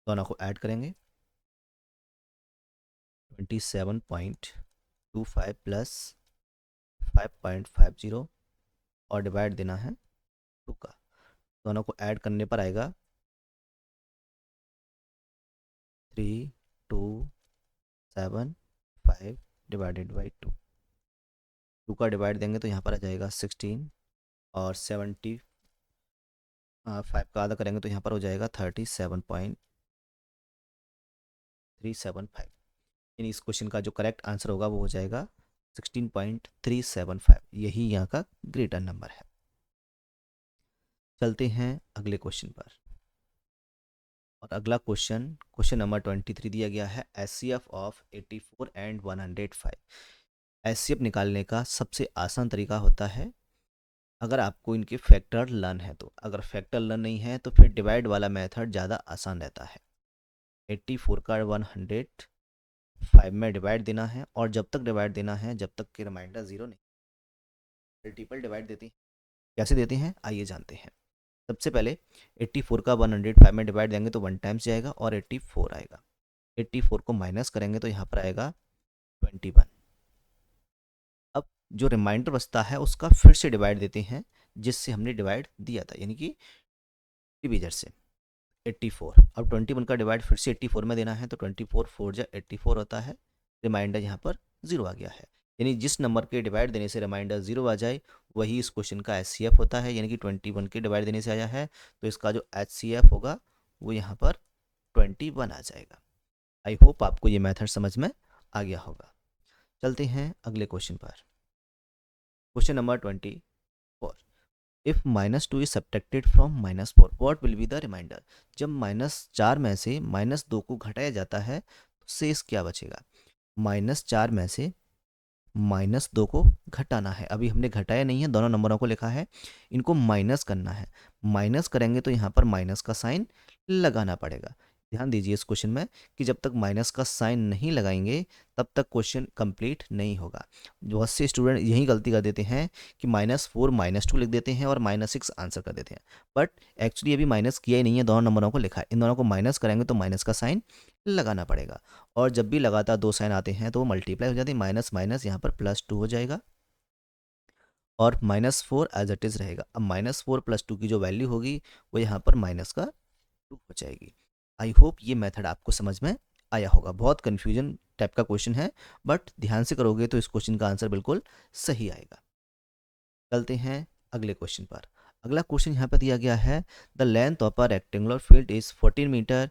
दोनों को ऐड करेंगे 27.25 प्लस 5.50 और डिवाइड देना है टू का। दोनों को ऐड करने पर आएगा 3,2,7,5 डिवाइडेड बाई 2। टू का डिवाइड देंगे तो यहाँ पर आ जाएगा 16 और 75 का आधा करेंगे तो यहाँ पर हो जाएगा 37.375। यानी इस क्वेश्चन का जो करेक्ट आंसर होगा वो हो जाएगा 16.375। यही यहाँ का ग्रेटर नंबर है। चलते हैं अगले क्वेश्चन पर। और अगला क्वेश्चन क्वेश्चन नंबर 23 दिया गया है एचसीएफ ऑफ 84 एंड 105। एचसीएफ निकालने का सबसे आसान तरीका होता है अगर आपको इनके फैक्टर लर्न है तो। अगर फैक्टर लर्न नहीं है तो फिर डिवाइड वाला मेथड ज़्यादा आसान रहता है। 84 का 105 में डिवाइड देना है और जब तक डिवाइड देना है जब तक कि रिमाइंडर जीरो नहीं। मल्टीपल डिवाइड देते हैं। कैसे देते हैं आइए जानते हैं। सबसे पहले 84 का 105 में डिवाइड देंगे तो 1 टाइम्स जाएगा और 84 आएगा। 84 को माइनस करेंगे तो यहाँ पर आएगा 21। अब जो रिमाइंडर बचता है उसका फिर से डिवाइड देते हैं जिससे हमने डिवाइड दिया था यानी कि डिवीजर से 84। अब 21 का डिवाइड फिर से 84 में देना है तो 24 4 जा 84 होता है। रिमाइंडर यहाँ पर जीरो आ गया है। यानी जिस नंबर के डिवाइड देने से रिमाइंडर जीरो आ जाए वही इस क्वेश्चन का एचसीएफ होता है। यानी कि 21 के डिवाइड देने से आया है तो इसका जो एचसीएफ होगा वो यहाँ पर 21 आ जाएगा। आई होप आपको ये मेथड समझ में आ गया होगा। चलते हैं अगले क्वेश्चन पर। Question number 24। If -2 is subtracted from -4 what will be the remainder. जब -4 में से -2 को घटाया जाता है तो शेष क्या बचेगा। -4 में से -2 को घटाना है। अभी हमने घटाया नहीं है दोनों नंबरों को लिखा है। इनको माइनस करना है। माइनस करेंगे तो यहाँ पर माइनस का साइन लगाना पड़ेगा। ध्यान दीजिए इस क्वेश्चन में कि जब तक माइनस का साइन नहीं लगाएंगे तब तक क्वेश्चन कंप्लीट नहीं होगा। बहुत से स्टूडेंट यही गलती कर देते हैं कि -4 -2 लिख देते हैं और -6 आंसर कर देते हैं। बट एक्चुअली अभी माइनस किया ही नहीं है, दोनों नंबरों को लिखा है। इन दोनों को माइनस करेंगे तो माइनस का साइन लगाना पड़ेगा। और जब भी लगातार दो साइन आते हैं तो वो मल्टीप्लाई हो जाते हैं। माइनस माइनस यहाँ पर +2 हो जाएगा और -4 एज इट इज़ रहेगा। अब -4 + 2 की जो वैल्यू होगी वो यहाँ पर माइनस का 2 हो जाएगी। आई होप ये मेथड आपको समझ में आया होगा। बहुत कन्फ्यूजन टाइप का क्वेश्चन है बट ध्यान से करोगे तो इस क्वेश्चन का आंसर बिल्कुल सही आएगा। चलते हैं अगले क्वेश्चन पर। अगला क्वेश्चन यहाँ पर दिया गया है the length of a rectangular field is 14 metre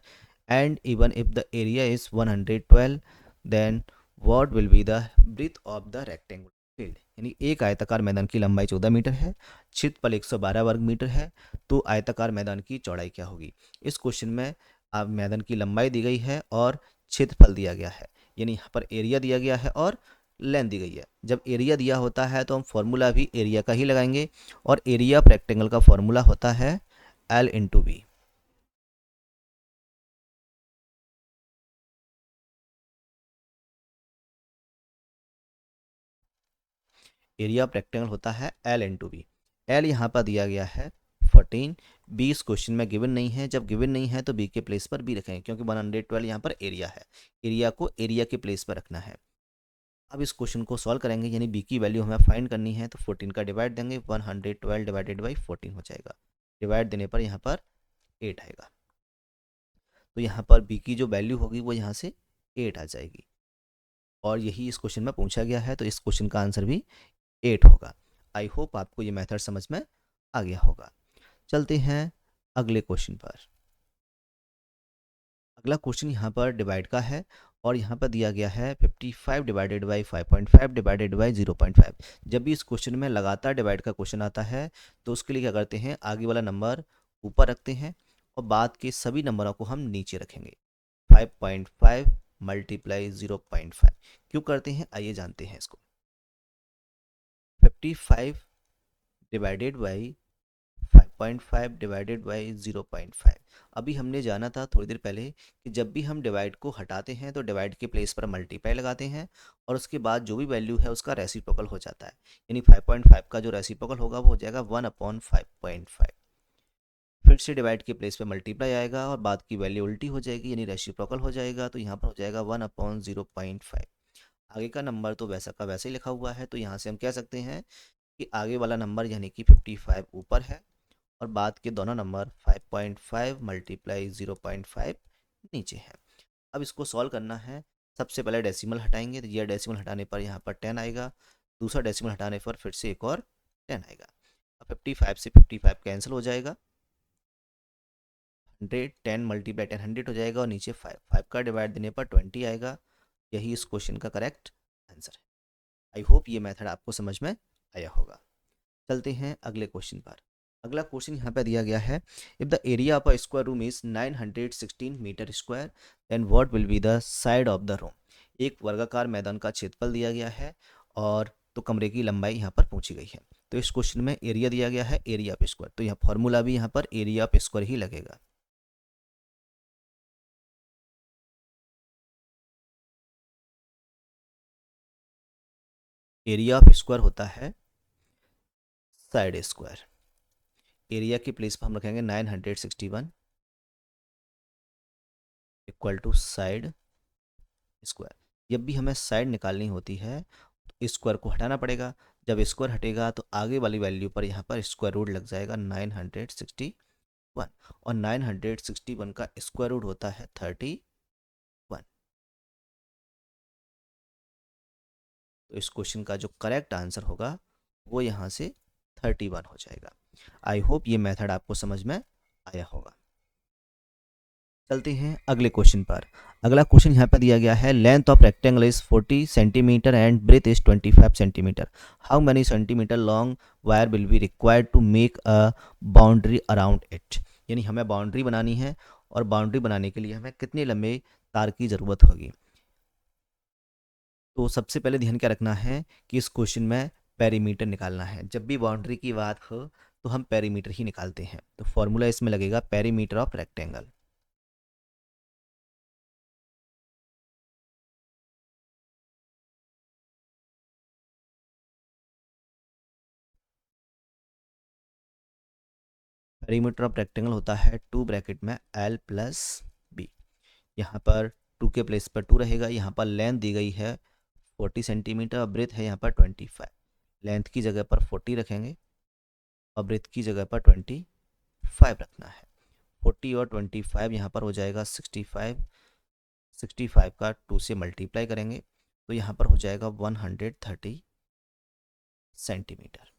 and even if the area is 112 then what will be the breadth of the rectangular field. यानी एक आयताकार मैदान की लंबाई 14 मीटर है, क्षेत्रफल 112 वर्ग मीटर है, तो आयताकार मैदान की चौड़ाई क्या होगी। इस क्वेश्चन में आप मैदान की लंबाई दी गई है और क्षेत्रफल दिया गया है। यानी यहाँ पर एरिया दिया गया है और लेंथ दी गई है। जब एरिया दिया होता है तो हम फॉर्मूला भी एरिया का ही लगाएंगे और एरिया ऑफ रेक्टेंगल का फॉर्मूला होता है L/B। एरिया ऑफ रेक्टेंगल होता है L/B। एल यहाँ पर दिया गया है 14। बी इस क्वेश्चन में गिवन नहीं है, जब गिवन नहीं है तो बी के प्लेस पर बी रखेंगे, क्योंकि 112 यहाँ पर एरिया है, एरिया को एरिया के प्लेस पर रखना है। अब इस क्वेश्चन को सॉल्व करेंगे, यानी बी की वैल्यू हमें फाइंड करनी है, तो 14 का डिवाइड देंगे, 112 डिवाइडेड बाई 14 हो जाएगा। डिवाइड देने पर यहाँ पर 8 आएगा, तो यहाँ पर बी की जो वैल्यू होगी वो यहाँ से 8 आ जाएगी, और यही इस क्वेश्चन में पूछा गया है, तो इस क्वेश्चन का आंसर भी 8 होगा। आई होप आपको ये मेथड समझ में आ गया होगा। चलते हैं अगले क्वेश्चन पर। अगला क्वेश्चन यहाँ पर डिवाइड का है, और यहाँ पर दिया गया है 55 डिवाइडेड बाई 5.5 डिवाइडेड बाई 0.5। जब भी इस क्वेश्चन में लगातार डिवाइड का क्वेश्चन आता है तो उसके लिए क्या करते हैं, आगे वाला नंबर ऊपर रखते हैं और बाद के सभी नंबरों को हम नीचे रखेंगे। 5.5 मल्टीप्लाई 0.5 क्यों करते हैं, आइए जानते हैं इसको। 55 डिवाइडेड बाई 5.5 डिवाइडेड बाई 0.5। अभी हमने जाना था थोड़ी देर पहले कि जब भी हम डिवाइड को हटाते हैं तो डिवाइड के प्लेस पर मल्टीप्लाई लगाते हैं, और उसके बाद जो भी वैल्यू है उसका रेसिप्रोकल हो जाता है, यानी 5.5 का जो रेसिप्रोकल होगा वो हो जाएगा 1/5.5। फिर से डिवाइड के प्लेस पे मल्टीप्लाई आएगा और बाद की वैल्यू उल्टी हो जाएगी, यानी रेसिप्रोकल हो जाएगा, तो यहाँ पर हो जाएगा 1/0.5। आगे का नंबर तो वैसा का वैसे ही लिखा हुआ है, तो यहाँ से हम कह सकते हैं कि आगे वाला नंबर यानी कि 55 ऊपर है और बाद के दोनों नंबर 5.5 मल्टीप्लाई 0.5 नीचे है। अब इसको सॉल्व करना है। सबसे पहले डेसिमल हटाएंगे, तो यह डेसिमल हटाने पर यहाँ पर 10 आएगा, दूसरा डेसिमल हटाने पर फिर से एक और 10 आएगा। अब 55 से 55 कैंसिल हो जाएगा, 100 10 मल्टीप्लाई 10 100 हो जाएगा, और नीचे 5 5 का डिवाइड देने पर 20 आएगा। यही इस क्वेश्चन का करेक्ट आंसर है। आई होप ये मेथड आपको समझ में आया होगा। चलते हैं अगले क्वेश्चन पर। अगला क्वेश्चन यहाँ पे दिया गया है, if the area of a square room is 916 metre square then what will be the side of the room. एक वर्गाकार मैदान का क्षेत्रफल दिया गया है और तो कमरे की लंबाई यहाँ पर पूछी गई है। तो इस क्वेश्चन में एरिया दिया गया है, एरिया ऑफ स्क्वायर, तो यहाँ फॉर्मूला भी यहाँ पर एरिया ऑफ स्क्वायर ही लगेगा। एरिया ऑफ स्क्वायर होता है साइड स्क्वायर। एरिया की प्लेस पर हम रखेंगे 961 इक्वल टू साइड स्क्वायर। जब भी हमें साइड निकालनी होती है तो स्क्वायर को हटाना पड़ेगा, जब स्क्वायर हटेगा तो आगे वाली वैल्यू पर यहाँ पर स्क्वायर रूट लग जाएगा 961, और 961 का स्क्वायर रूट होता है 31। तो इस क्वेश्चन का जो करेक्ट आंसर होगा वो यहाँ से 31 हो जाएगा। आई होप ये मेथड आपको समझ में आया होगा। चलते हैं अगले क्वेश्चन पर। अगला क्वेश्चन यहाँ पर दिया गया है, length of rectangle is 40 centimetre and breadth is 25 centimetre. How many centimetre long wire will be required to make a boundary around it. यानी हमें बाउंड्री बनानी है और बाउंड्री बनाने के लिए हमें कितने लंबे तार की ज़रूरत होगी। तो सबसे पहले ध्यान क्या रखना है कि इस क्वेश्चन में पेरीमीटर निकालना है। जब भी बाउंड्री की बात हो तो हम पेरीमीटर ही निकालते हैं, तो फॉर्मूला इसमें लगेगा perimeter of rectangle. Perimeter of rectangle होता है 2 ब्रैकेट में L प्लस बी। यहाँ पर 2 के प्लेस पर 2 रहेगा, यहाँ पर लेंथ दी गई है 40 सेंटीमीटर और ब्रेथ है यहाँ पर 25। लेंथ की जगह पर 40 रखेंगे और ब्रेथ की जगह पर 25 रखना है। 40 और 25 यहाँ पर हो जाएगा 65। 65 का 2 से मल्टीप्लाई करेंगे तो यहाँ पर हो जाएगा 130 सेंटीमीटर।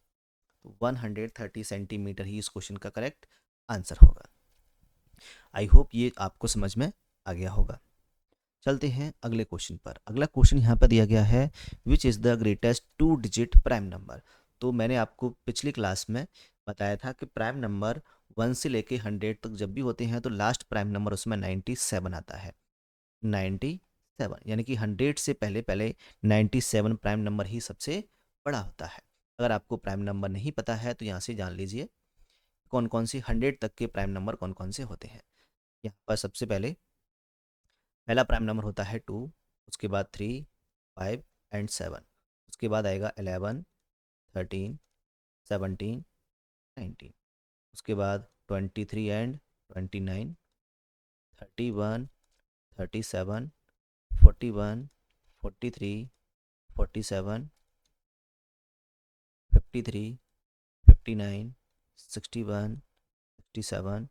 तो 130 सेंटीमीटर ही इस क्वेश्चन का करेक्ट आंसर होगा। आई होप ये आपको समझ में आ गया होगा। चलते हैं अगले क्वेश्चन पर। अगला क्वेश्चन यहाँ पर दिया गया है, which is the greatest 2 digit prime number. तो मैंने आपको पिछली क्लास में बताया था कि प्राइम नंबर 1 से लेके 100 तक जब भी होते हैं तो लास्ट प्राइम नंबर उसमें 97 आता है। 97 यानी कि 100 से पहले पहले 97 प्राइम नंबर ही सबसे बड़ा होता है। अगर आपको प्राइम नंबर नहीं पता है तो यहाँ से जान लीजिए कौन कौन से 100 तक के प्राइम नंबर कौन कौन से होते हैं। यहाँ पर सबसे पहले पहला प्राइम नंबर होता है 2, उसके बाद 3, 5 एंड 7, उसके बाद आएगा 11, 13, 17, 19, उसके बाद 23 एंड 29, 31, 37, 41, 43, 47, 53, 59, 61, 67,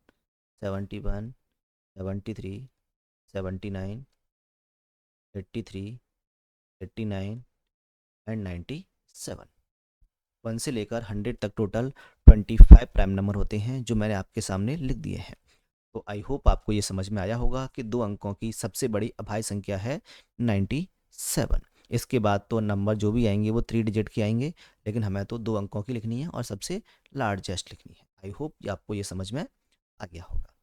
71, 73, 79, 83, 89 एंड 97। 1 से लेकर 100 तक टोटल 25 प्राइम नंबर होते हैं जो मैंने आपके सामने लिख दिए हैं। तो आई होप आपको ये समझ में आया होगा कि 2 अंकों की सबसे बड़ी अभाज्य संख्या है 97। इसके बाद तो नंबर जो भी आएंगे वो 3 डिजिट के आएंगे, लेकिन हमें तो 2 अंकों की लिखनी है और सबसे लार्जेस्ट लिखनी है। आई होप आपको ये समझ में आ गया होगा।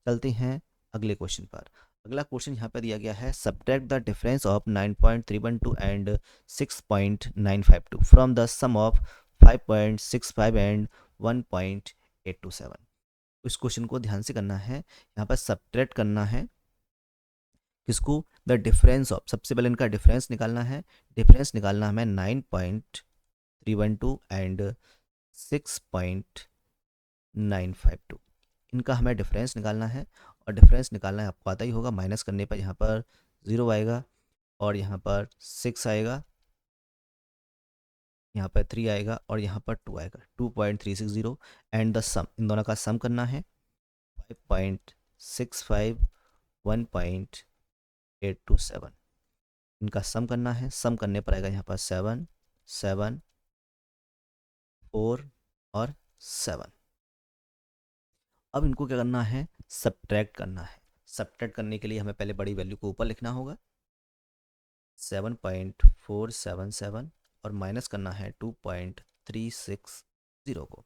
चलते हैं अगले क्वेश्चन पर। अगला क्वेश्चन यहाँ पर दिया गया है, subtract the difference of 9.312 and 6.952 from the sum of 5.65 and 1.827। इस क्वेश्चन को ध्यान से करना है, यहाँ पर सब्ट्रैक्ट करना है किसको, द डिफरेंस ऑफ, सबसे पहले इनका डिफरेंस निकालना है। डिफरेंस निकालना हमें 9.312 एंड 6.952, इनका हमें डिफरेंस निकालना है। और डिफरेंस निकालना है, आपको आता ही होगा, माइनस करने पर यहाँ पर 0 आएगा और यहाँ पर 6 आएगा, यहाँ पर 3 आएगा और यहाँ पर 2 आएगा, 2.360 एंड द सम, इन दोनों का सम करना है 5.65 1.827, इनका सम करना है। सम करने पर आएगा यहाँ पर 7 7 4 और 7। अब इनको क्या करना है, सब्ट्रैक्ट करना है। सब्ट्रैक्ट करने के लिए हमें पहले बड़ी वैल्यू को ऊपर लिखना होगा 7.477 और माइनस करना है 2.360 को।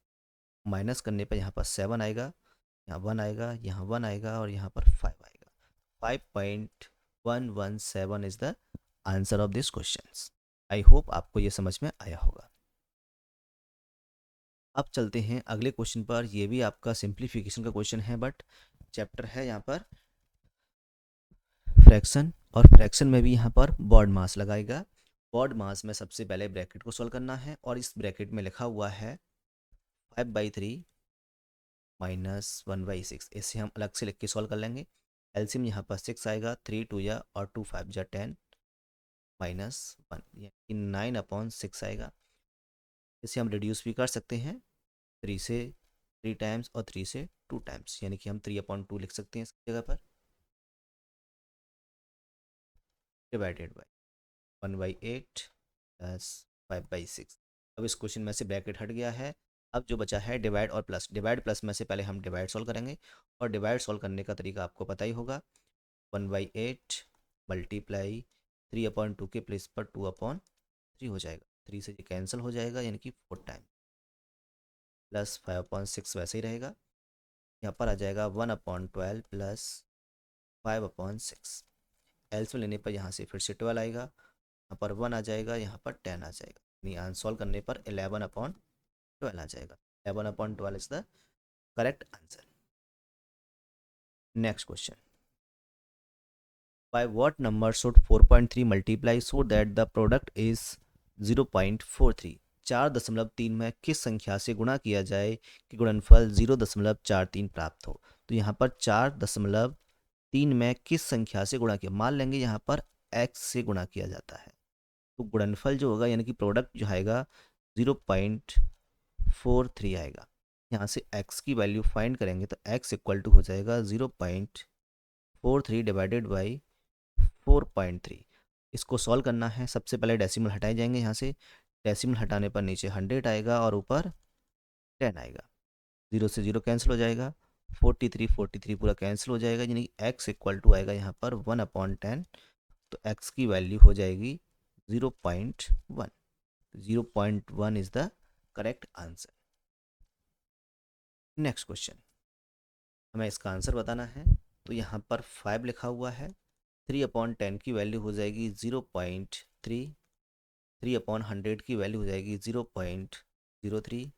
माइनस करने पर यहाँ पर 7 आएगा, यहाँ 1 आएगा, यहाँ 1 आएगा और यहाँ पर 5 आएगा। 5.117 is the answer of this question. I hope आपको ये समझ में आया होगा। अब चलते हैं अगले क्वेश्चन पर। ये भी आपका सिंप्लीफिकेशन का क्वेश्चन है, बट चैप्टर है यहाँ पर फ्रैक्शन, और फ्रैक्शन में भी यहाँ पर बॉड मास लगाएगा। बॉड मास में सबसे पहले ब्रैकेट को सॉल्व करना है और इस ब्रैकेट में लिखा हुआ है 5/3 माइनस 1/6, इसे हम अलग से लिख के सॉल्व कर लेंगे। एलसीएम यहाँ पर 6 आएगा, 3 2 या और 2 5 जा 10 माइनस 1, यानी 9/6 आएगा। इसे हम रिड्यूस भी कर सकते हैं, 3 से 3 टाइम्स और 3 से 2 टाइम्स, यानी कि हम 3/2 लिख सकते हैं इसकी जगह पर, डिवाइडेड बाय 1/8 प्लस 5/6। अब इस क्वेश्चन में से ब्रैकेट हट गया है। अब जो बचा है डिवाइड और प्लस। डिवाइड प्लस में से पहले हम डिवाइड सॉल्व करेंगे, और डिवाइड सॉल्व करने का तरीका आपको पता ही होगा। 1/8 मल्टीप्लाई 3/2 के प्लेस पर 2/3 हो जाएगा, 3 से ये कैंसिल हो जाएगा, यानी कि 4 टाइम, प्लस 5/6 वैसे ही रहेगा। यहाँ पर आ जाएगा 1/12 प्लस 5/6। एल्स में लेने पर यहाँ से फिर से 12 आएगा, यहाँ पर 1 आ जाएगा, यहाँ पर 10 आ जाएगा, यानी आंसर सॉल्व करने पर 11/12 आ जाएगा। 11/12 is the correct answer. Next question, by what number should 4.3 multiply so that the product is 0.43? 4.3 में किस संख्या से गुणा किया जाए कि गुणनफल 0.43 प्राप्त हो। तो यहाँ पर 4.3 में किस संख्या से गुणा किया, मान लेंगे यहाँ पर x से गुणा किया जाता है, तो गुणनफल जो होगा यानी कि प्रोडक्ट जो आएगा 0.43 आएगा। यहाँ से x की वैल्यू फाइंड करेंगे तो x इक्वल टू हो जाएगा 0.43 डिवाइडेड बाई 4.3। इसको सॉल्व करना है, सबसे पहले डेसिमल हटाए जाएंगे, यहाँ से डेसिमल हटाने पर नीचे 100 आएगा और ऊपर 10 आएगा, 0 से 0 कैंसिल हो जाएगा, 43 पूरा कैंसिल हो जाएगा, यानी x इक्वल टू आएगा यहाँ पर 1/10, तो x की वैल्यू हो जाएगी 0.1। 0.1 is the correct answer. Next question, हमें इसका आंसर बताना है। तो यहाँ पर 5 लिखा हुआ है, 3/10 की वैल्यू हो जाएगी 0.3, 3/100 की वैल्यू हो जाएगी 0.03,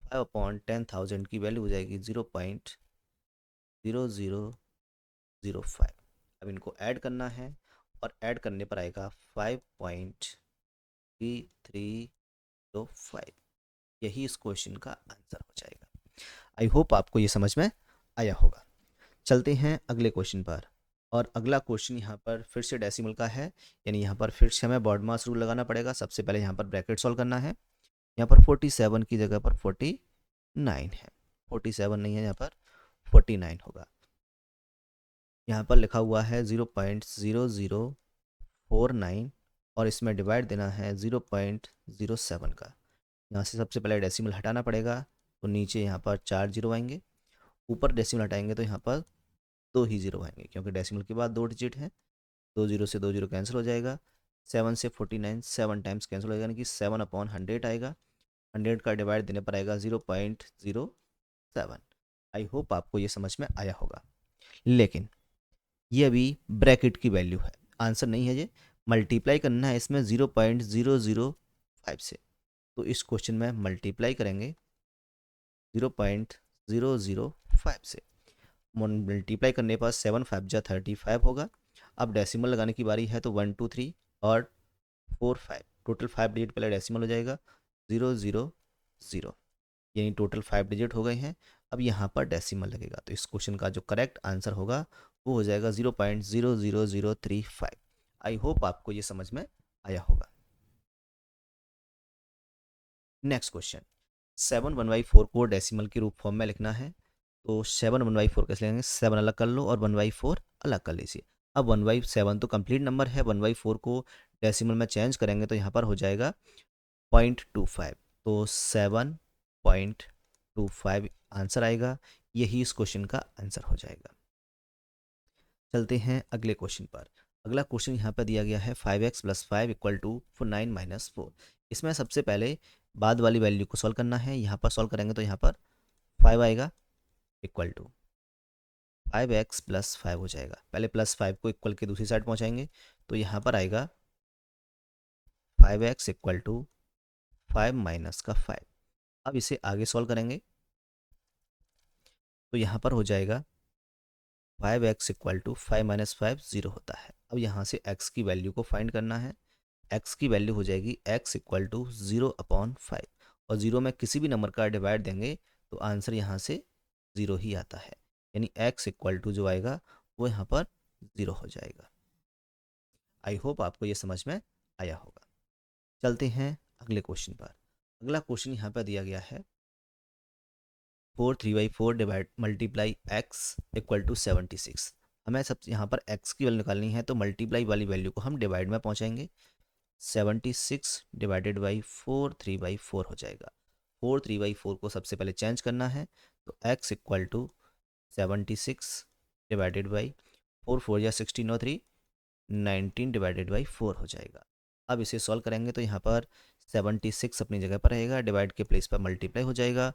5/10,000 की वैल्यू हो जाएगी 0.0005। अब इनको ऐड करना है और ऐड करने पर आएगा 5.3305। यही इस क्वेश्चन का आंसर हो जाएगा। आई होप आपको ये समझ में आया होगा। चलते हैं अगले क्वेश्चन पर। और अगला क्वेश्चन यहाँ पर फिर से डेसिमल का है, यानी यहाँ पर फिर से हमें बॉड मास रूल लगाना पड़ेगा। सबसे पहले यहाँ पर ब्रैकेट सॉल्व करना है। यहाँ पर 47 की जगह पर 49 है, 47 नहीं है, यहाँ पर 49 होगा। यहाँ पर लिखा हुआ है 0.0049 और इसमें डिवाइड देना है 0.07 का। यहाँ से सबसे पहले डेसिमल हटाना पड़ेगा, तो नीचे यहाँ पर 4 जीरो आएंगे, ऊपर डेसिमल हटाएंगे तो यहाँ पर 2 ही जीरो आएंगे, क्योंकि डेसिमल के बाद 2 डिजिट है। 2 जीरो से 2 जीरो कैंसिल हो जाएगा। 7 से 49 7 टाइम्स कैंसिल हो जाएगा, यानी कि 7/100 आएगा। 100 का डिवाइड देने पर आएगा 0.07। आई होप आपको ये समझ में आया होगा। लेकिन ये अभी ब्रैकेट की वैल्यू है, आंसर नहीं है। ये मल्टीप्लाई करना है इसमें 0.005 से, तो इस क्वेश्चन में मल्टीप्लाई करेंगे 0.005 से। मल्टीप्लाई करने पर 7 5 जा 35 होगा। अब डेसिमल लगाने की बारी है, तो 1 2 3 और 4 5, टोटल 5 डिजिट पहले डेसिमल हो जाएगा 000, यानी टोटल 5 डिजिट हो गए हैं। अब यहाँ पर डेसिमल लगेगा, तो इस क्वेश्चन का जो करेक्ट आंसर होगा वो हो जाएगा 0.00035। आई होप आपको ये समझ में आया होगा। नेक्स्ट क्वेश्चन, 7/1/4 को डेसिमल के रूप फॉर्म में लिखना है। तो 7/1/4 कैसे लेंगे, 7 अलग कर लो और 1/4 अलग कर लीजिए। अब 1/7 तो कंप्लीट नंबर है, 1/4 को डेसिमल में चेंज करेंगे तो यहाँ पर हो जाएगा 0.25, तो 7.25 आंसर आएगा। यही इस क्वेश्चन का आंसर हो जाएगा। चलते हैं अगले क्वेश्चन पर। अगला क्वेश्चन यहाँ पर दिया गया है 5x + 5 = 9 - 4। इसमें सबसे पहले बाद वाली वैल्यू को सॉल्व करना है। यहाँ पर सॉल्व करेंगे तो यहाँ पर 5 आएगा, इक्वल टू 5x + 5 हो जाएगा। पहले +5 को इक्वल के दूसरी साइड पहुँचाएंगे, तो यहाँ पर आएगा 5x = 5 - 5। अब इसे आगे सॉल्व करेंगे तो यहाँ पर हो जाएगा 5x = 5 - 5 0 होता है। अब यहाँ से x की वैल्यू को फाइंड करना है। x की वैल्यू हो जाएगी x = 0/5, और 0 में किसी भी नंबर का डिवाइड देंगे तो आंसर यहाँ से 0 ही आता है, यानी x = जो आएगा वो यहाँ पर 0 हो जाएगा। आई होप आपको ये समझ में आया होगा। चलते हैं अगले क्वेश्चन पर। अगला क्वेश्चन यहाँ पर दिया गया है 4 3/4 डिवाइड मल्टीप्लाई x = 76। हमें सब यहाँ पर x की वैल्यू निकालनी है, तो मल्टीप्लाई वाली वैल्यू को हम डिवाइड में पहुँचाएंगे। 76 डिवाइडेड बाई 4 3/4 हो जाएगा। 4 3/4 को सबसे पहले चेंज करना है, तो x = 76 डिवाइडेड बाई 4 4 या 16 और 3 19 डिवाइडेड बाई 4 हो जाएगा। अब इसे सॉल्व करेंगे तो यहाँ पर 76 अपनी जगह पर रहेगा, डिवाइड के प्लेस पर मल्टीप्लाई हो जाएगा,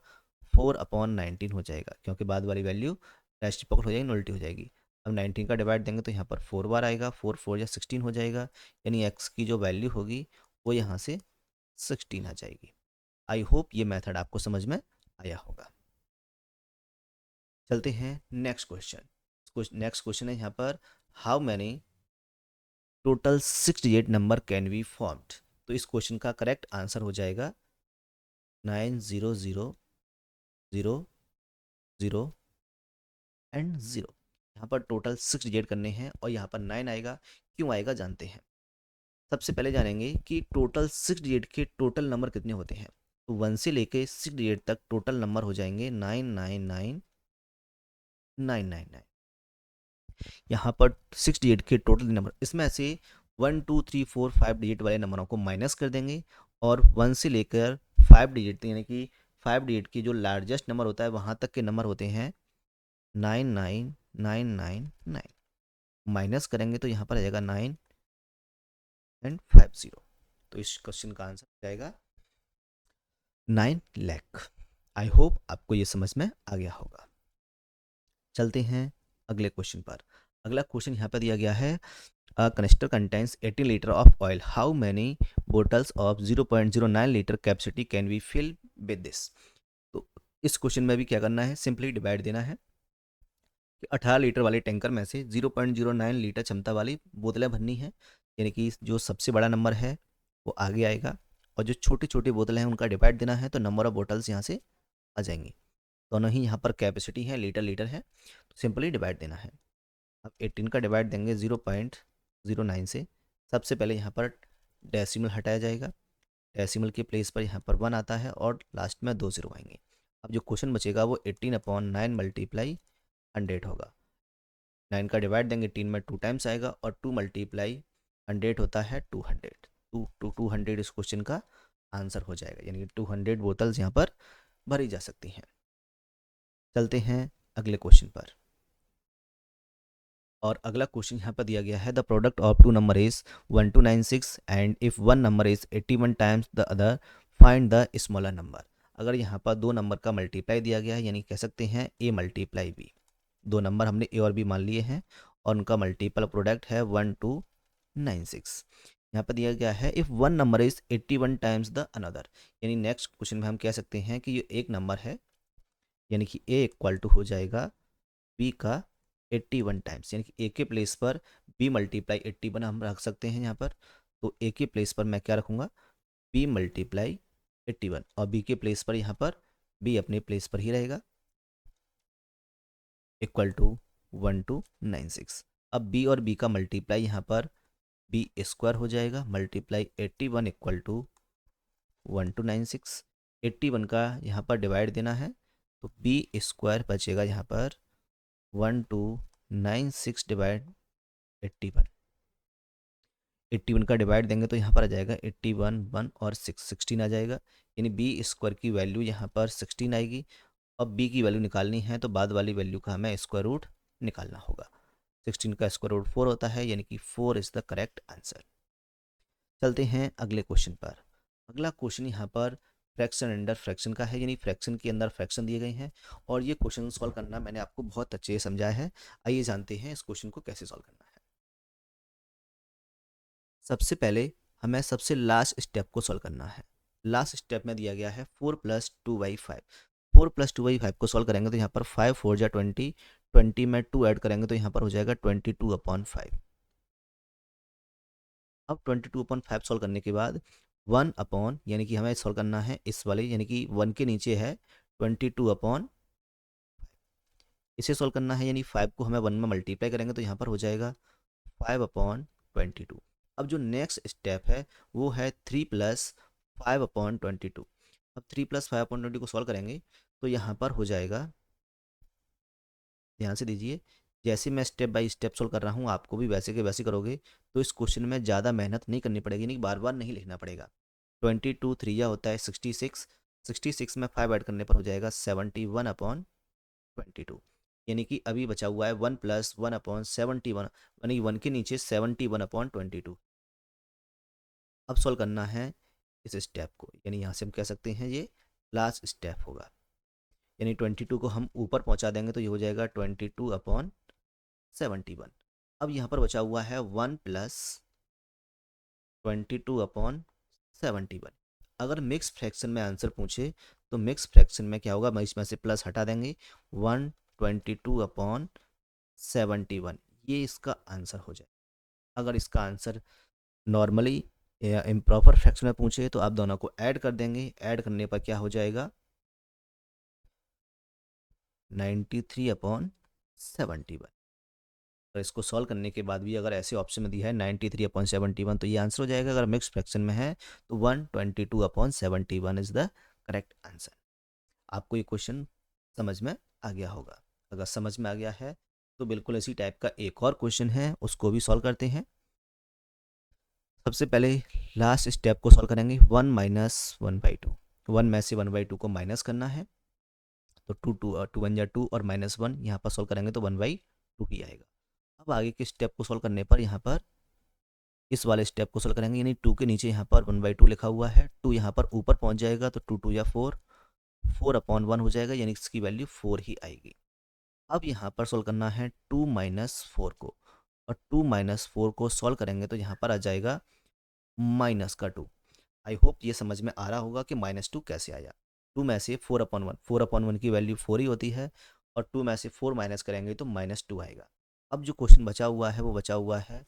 4/19 हो जाएगा, क्योंकि बाद वाली वैल्यू रेसिप्रोकल हो जाएगी, उल्टी हो जाएगी। अब 19 का डिवाइड देंगे तो यहाँ पर 4 बार आएगा, 4 4 या 16 हो जाएगा, यानी x की जो वैल्यू होगी वो यहाँ से 16 आ जाएगी। आई होप ये मेथड आपको समझ में आया होगा। चलते हैं नेक्स्ट क्वेश्चन। नेक्स्ट क्वेश्चन है यहाँ पर, how many total 6 digit number can be formed. तो इस क्वेश्चन का करेक्ट आंसर हो जाएगा 90000 एंड 0। यहाँ पर टोटल 6 डिजिट करने हैं और यहाँ पर 9 आएगा। क्यों आएगा जानते हैं। सबसे पहले जानेंगे कि टोटल 6 डिजिट के टोटल नंबर कितने होते हैं। तो 1 से लेके 6 डिजिट तक टोटल नंबर हो जाएंगे 999999। यहाँ पर 6 डिजिट के टोटल नंबर, इसमें से 1 2 3 4 5 डिजिट वाले नंबरों को माइनस कर देंगे, और 1 से लेकर 5 डिजिट यानी कि 5 डिजिट की जो लार्जेस्ट नंबर होता है वहाँ तक के नंबर होते हैं 99999। माइनस करेंगे तो यहाँ पर आ जाएगा 9 and 50। तो इस क्वेश्चन का आंसर हो जाएगा 9 लाख। आई होप आपको ये समझ में आ गया होगा। चलते हैं अगले क्वेश्चन पर। अगला क्वेश्चन यहाँ पर दिया गया है, a canister contains 18 liter of oil, how many bottles of 0.09 liter capacity can we fill with this। तो इस क्वेश्चन में भी क्या करना है, सिंपली डिवाइड देना है कि 18 लीटर वाले टैंकर में से 0.09 लीटर क्षमता वाली बोतलें भरनी है, यानी कि जो सबसे बड़ा नंबर है वो आगे आएगा, और जो छोटी छोटी बोतलें हैं उनका डिवाइड देना है, तो नंबर ऑफ बोटल्स यहाँ से आ जाएंगी। दोनों ही यहाँ पर कैपेसिटी है, लीटर लीटर है, तो सिंपली डिवाइड देना है। अब 18 का डिवाइड देंगे 0.09 से। सबसे पहले यहाँ पर डेसिमल हटाया जाएगा, डेसिमल के प्लेस पर यहाँ पर 1 आता है और लास्ट में 2 0 आएंगे। अब जो क्वेश्चन बचेगा वो 18/9 मल्टीप्लाई 100 होगा। 9 का डिवाइड देंगे 18 में 2 टाइम्स आएगा और 2 मल्टीप्लाई 100 होता है 200। 200 इस क्वेश्चन का आंसर हो जाएगा, यानी कि 200 बोतल्स यहाँ पर भरी जा सकती हैं। चलते हैं अगले क्वेश्चन पर। और अगला क्वेश्चन यहाँ पर दिया गया है, the product of two number is 1296 and if one number is 81 times the other find the smaller number. अगर यहाँ पर दो नंबर का मल्टीप्लाई दिया गया है, यानी कह सकते हैं ए मल्टीप्लाई बी। दो नंबर हमने ए और बी मान लिए हैं और उनका मल्टीपल प्रोडक्ट है 1296। यहाँ पर दिया गया है if one number is 81 times the another, यानी नेक्स्ट क्वेश्चन में हम कह सकते हैं कि ये एक नंबर है, यानी कि ए इक्वल टू हो जाएगा बी का 81 टाइम्स, यानी कि ए के प्लेस पर बी मल्टीप्लाई 81 हम रख सकते हैं यहाँ पर। तो ए के प्लेस पर मैं क्या रखूँगा, बी मल्टीप्लाई 81, और बी के प्लेस पर यहाँ पर बी अपने प्लेस पर ही रहेगा, इक्वल टू 1296। अब बी और बी का मल्टीप्लाई यहाँ पर बी स्क्वायर हो जाएगा, मल्टीप्लाई 81 इक्वल टू 1296। 81 का यहाँ पर डिवाइड देना है, तो बी स्क्वायर बचेगा यहाँ पर 1296 डिवाइड 81। 81 का डिवाइड देंगे तो यहाँ पर आ जाएगा 81 1 और 6 16 आ जाएगा, यानी बी स्क्वायर की वैल्यू यहाँ पर 16 आएगी। अब बी की वैल्यू निकालनी है तो बाद वाली वैल्यू का हमें स्क्वायर रूट निकालना होगा। 16 का स्क्वायर रूट 4 होता है, यानी कि 4 इज़ द करेक्ट आंसर। चलते हैं अगले क्वेश्चन पर। अगला क्वेश्चन यहाँ पर फ्रैक्शन अंडर फ्रैक्शन का है, यानी फ्रैक्शन के अंदर फ्रैक्शन दिए गए हैं और ये क्वेश्चन सॉल्व करना मैंने आपको बहुत अच्छे से समझाया है। आइए जानते हैं इस क्वेश्चन को कैसे सॉल्व करना है। सबसे पहले हमें सबसे लास्ट स्टेप को सॉल्व करना है। लास्ट स्टेप में दिया गया है 4+2/5। 4+2/5 को सॉल्व करेंगे तो यहाँ पर 5 4 जा 20, 20 में 2 ऐड करेंगे तो यहाँ पर हो जाएगा 22/5। अब 22/5 सॉल्व करने के बाद 1 अपॉन, यानी कि हमें सॉल्व करना है इस वाले, यानी कि 1 के नीचे है 22/, इसे सॉल्व करना है, यानी 5 को हमें 1 में मल्टीप्लाई करेंगे तो यहाँ पर हो जाएगा 5/22। अब जो नेक्स्ट स्टेप है वो है 3+5/22। अब 3+5/20 को सॉल्व करेंगे तो यहाँ पर हो जाएगा, ध्यान से दीजिए, जैसे मैं स्टेप बाय स्टेप सॉल्व कर रहा हूँ आपको भी वैसे के वैसे करोगे तो इस क्वेश्चन में ज़्यादा मेहनत नहीं करनी पड़ेगी, नहीं बार बार नहीं लिखना पड़ेगा। 22 3 होता है 66, 66 में 5 ऐड करने पर हो जाएगा 71/22, यानी कि अभी बचा हुआ है 1+1/71, यानी 1 के नीचे 71/22। अब सॉल्व करना है इस स्टेप को, यानी यहाँ से हम कह सकते हैं ये लास्ट स्टेप होगा, यानी 22 को हम ऊपर पहुँचा देंगे तो ये हो जाएगा 22/71। अब यहाँ पर बचा हुआ है 1+22/71। अगर मिक्स फ्रैक्शन में आंसर पूछे तो मिक्स फ्रैक्शन में क्या होगा, मैं इसमें से प्लस हटा देंगे, 122/71, ये इसका आंसर हो जाए। अगर इसका आंसर नॉर्मली या इम्प्रॉपर फ्रैक्शन में पूछे तो आप दोनों को ऐड कर देंगे, ऐड करने पर क्या हो जाएगा 93/71। और इसको सॉल्व करने के बाद भी अगर ऐसे ऑप्शन में दिया है 93/71 तो ये आंसर हो जाएगा। अगर मिक्स फ्रैक्शन में है तो 122/71 इज द करेक्ट आंसर। आपको ये क्वेश्चन समझ में आ गया होगा। अगर समझ में आ गया है तो बिल्कुल इसी टाइप का एक और क्वेश्चन है, उसको भी सॉल्व करते हैं। सबसे पहले लास्ट स्टेप को सॉल्व करेंगे, 1 - 1/2। 1 में से 1/2 को माइनस करना है तो 2 1 जा 2 और -1 यहाँ पर सॉल्व करेंगे तो 1/2 ही आएगा। अब आगे के स्टेप को सॉल्व करने पर यहाँ पर इस वाले स्टेप को सॉल्व करेंगे, यानी 2 के नीचे यहाँ पर 1/2 लिखा हुआ है, 2 यहाँ पर ऊपर पहुँच जाएगा तो 2 2 या 4, 4/1 हो जाएगा, यानी इसकी वैल्यू 4 ही आएगी। अब यहाँ पर सॉल्व करना है 2 - 4 को, और 2 - 4 को सॉल्व करेंगे तो यहाँ पर आ जाएगा -2। आई होप ये समझ में आ रहा होगा कि -2 कैसे आया। 2 में से 4/1, 4/1 की वैल्यू 4 ही होती है, और 2 में से 4 माइनस करेंगे तो -2 आएगा। अब जो क्वेश्चन बचा हुआ है वो बचा हुआ है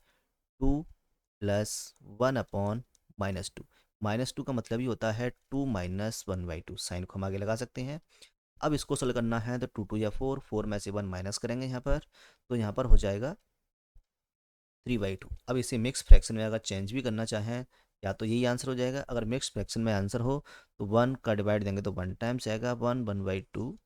2 + 1/-2। -2 का मतलब ही होता है 2 - 1/2, साइन को हम आगे लगा सकते हैं। अब इसको सोल्व करना है तो 2 2 या 4, 4 में से 1 माइनस करेंगे यहाँ पर, तो यहाँ पर हो जाएगा 3/2। अब इसे मिक्स फ्रैक्शन में अगर चेंज भी करना चाहें या तो यही आंसर हो जाएगा, अगर मिक्स फ्रैक्शन में आंसर हो तो 1 का डिवाइड देंगे तो 1 टाइम्स आएगा, 1/2,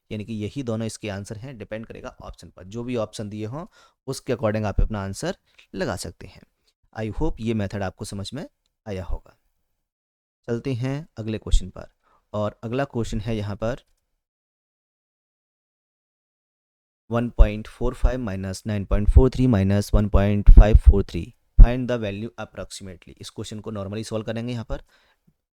यानी कि यही दोनों इसके आंसर हैं। डिपेंड करेगा ऑप्शन पर, जो भी ऑप्शन दिए हों उसके अकॉर्डिंग आप अपना आंसर लगा सकते हैं। आई होप ये मेथड आपको समझ में आया होगा। चलते हैं अगले क्वेश्चन पर, और अगला क्वेश्चन है यहाँ पर 1.45 minus 9.43 minus 1.543, find the value approximately. इस क्वेश्चन को नॉर्मली सॉल्व करेंगे यहाँ पर,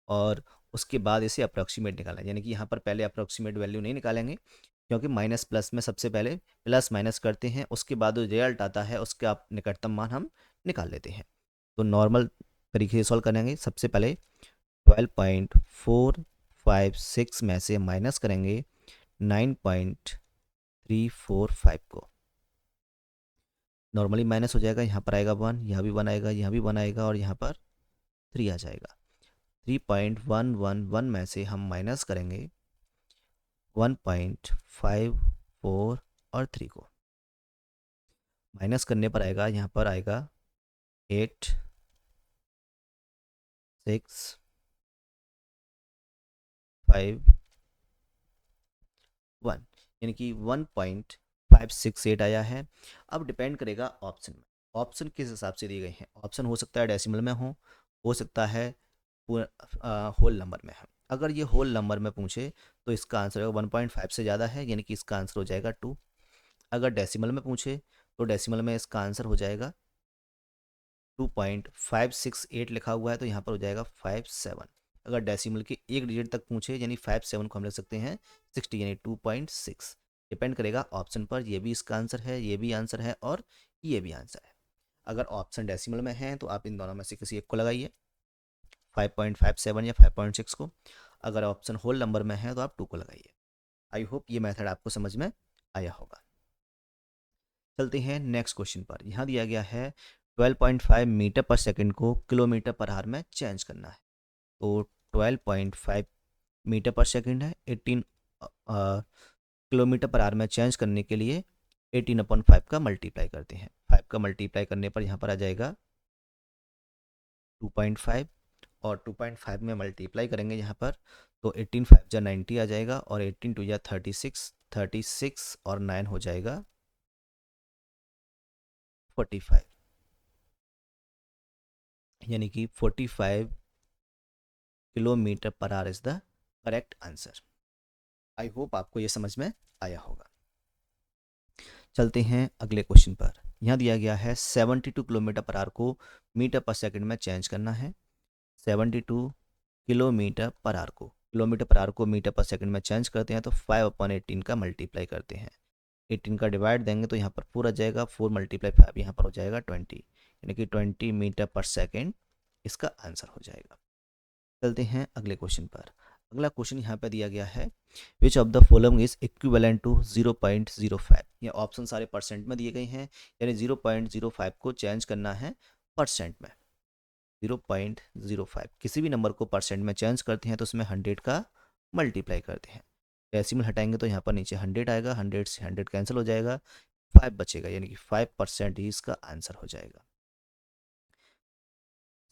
और उसके बाद इसे अप्रॉक्सीमेट निकालना है, यानी कि यहाँ पर पहले अप्रॉक्सीमेट वैल्यू नहीं निकालेंगे, क्योंकि माइनस प्लस में सबसे पहले प्लस माइनस करते हैं, उसके बाद जो रिजल्ट आता है उसके आप निकटतम मान हम निकाल लेते हैं। तो नॉर्मल तरीके से सॉल्व करेंगे। सबसे पहले 12.456 में से माइनस करेंगे 9.345 को। नॉर्मली माइनस हो जाएगा, यहाँ पर आएगा 1, यहाँ भी 1 आएगा, यहाँ भी 1 आएगा, और यहाँ पर 3 आ जाएगा। 3.111 में से हम माइनस करेंगे 1.54 और 3 को। माइनस करने पर आएगा, यहाँ पर आएगा 8 6 5 1, यानी कि 1.568 आया है। अब डिपेंड करेगा ऑप्शन में, ऑप्शन किस हिसाब से दिए गए हैं। ऑप्शन हो सकता है डेसिमल में हो सकता है होल नंबर में है। अगर ये होल नंबर में पूछे तो इसका आंसर होगा 1.5 से ज़्यादा है, यानी कि इसका आंसर हो जाएगा 2। अगर डेसिमल में पूछे तो डेसिमल में इसका आंसर हो जाएगा 2.568 लिखा हुआ है तो यहाँ पर हो जाएगा 57। अगर डेसिमल के एक डिजिट तक पूछे यानी 57 को हम लिख सकते हैं 60, यानी 2.6। डिपेंड करेगा ऑप्शन पर, ये भी इसका आंसर है, ये भी आंसर है, और ये भी आंसर है। अगर ऑप्शन डेसिमल में है तो आप इन दोनों में से किसी एक को लगाइए, 5.57 या 5.6 को। अगर ऑप्शन होल नंबर में है तो आप 2 को लगाइए। आई होप ये मेथड आपको समझ में आया होगा। चलते हैं नेक्स्ट क्वेश्चन पर। यहाँ दिया गया है 12.5 मीटर पर सेकंड को किलोमीटर पर आवर में चेंज करना है। तो 12.5 मीटर पर सेकंड है, 18 किलोमीटर पर आवर में चेंज करने के लिए 18/5 का मल्टीप्लाई करते हैं। 5 का मल्टीप्लाई करने पर यहाँ पर आ जाएगा 2.5, और 2.5 में मल्टीप्लाई करेंगे यहाँ पर तो 18 5 जा 90 आ जाएगा, और 18 2 जा 36, 36 और 9 हो जाएगा 45, यानी कि 45 kilometre per our is the correct answer. I hope आपको ये समझ में आया होगा। चलते हैं अगले क्वेश्चन पर। यहाँ दिया गया है 72 किलोमीटर पर आवर को मीटर पर सेकंड में चेंज करना है। 72 किलोमीटर पर आवर को, किलोमीटर पर आवर को मीटर पर सेकंड में चेंज करते हैं तो 5/18 का मल्टीप्लाई करते हैं। 18 का डिवाइड देंगे तो यहाँ पर पूरा जाएगा, 4 × 5 यहाँ पर हो जाएगा 20, यानी कि 20 मीटर पर सेकंड इसका आंसर हो जाएगा। चलते हैं अगले क्वेश्चन पर। अगला क्वेश्चन यहाँ पर दिया गया है which of the following is equivalent to 0.05। ये ऑप्शन सारे परसेंट में दिए गए हैं, यानी 0.05 को चेंज करना है परसेंट में। 0.05 किसी भी नंबर को परसेंट में चेंज करते हैं तो उसमें 100 का मल्टीप्लाई करते हैं। डेसिमल हटाएंगे तो यहाँ पर नीचे 100 आएगा, 100 से 100 कैंसिल हो जाएगा, 5 बचेगा, यानी कि 5% ही इसका आंसर हो जाएगा।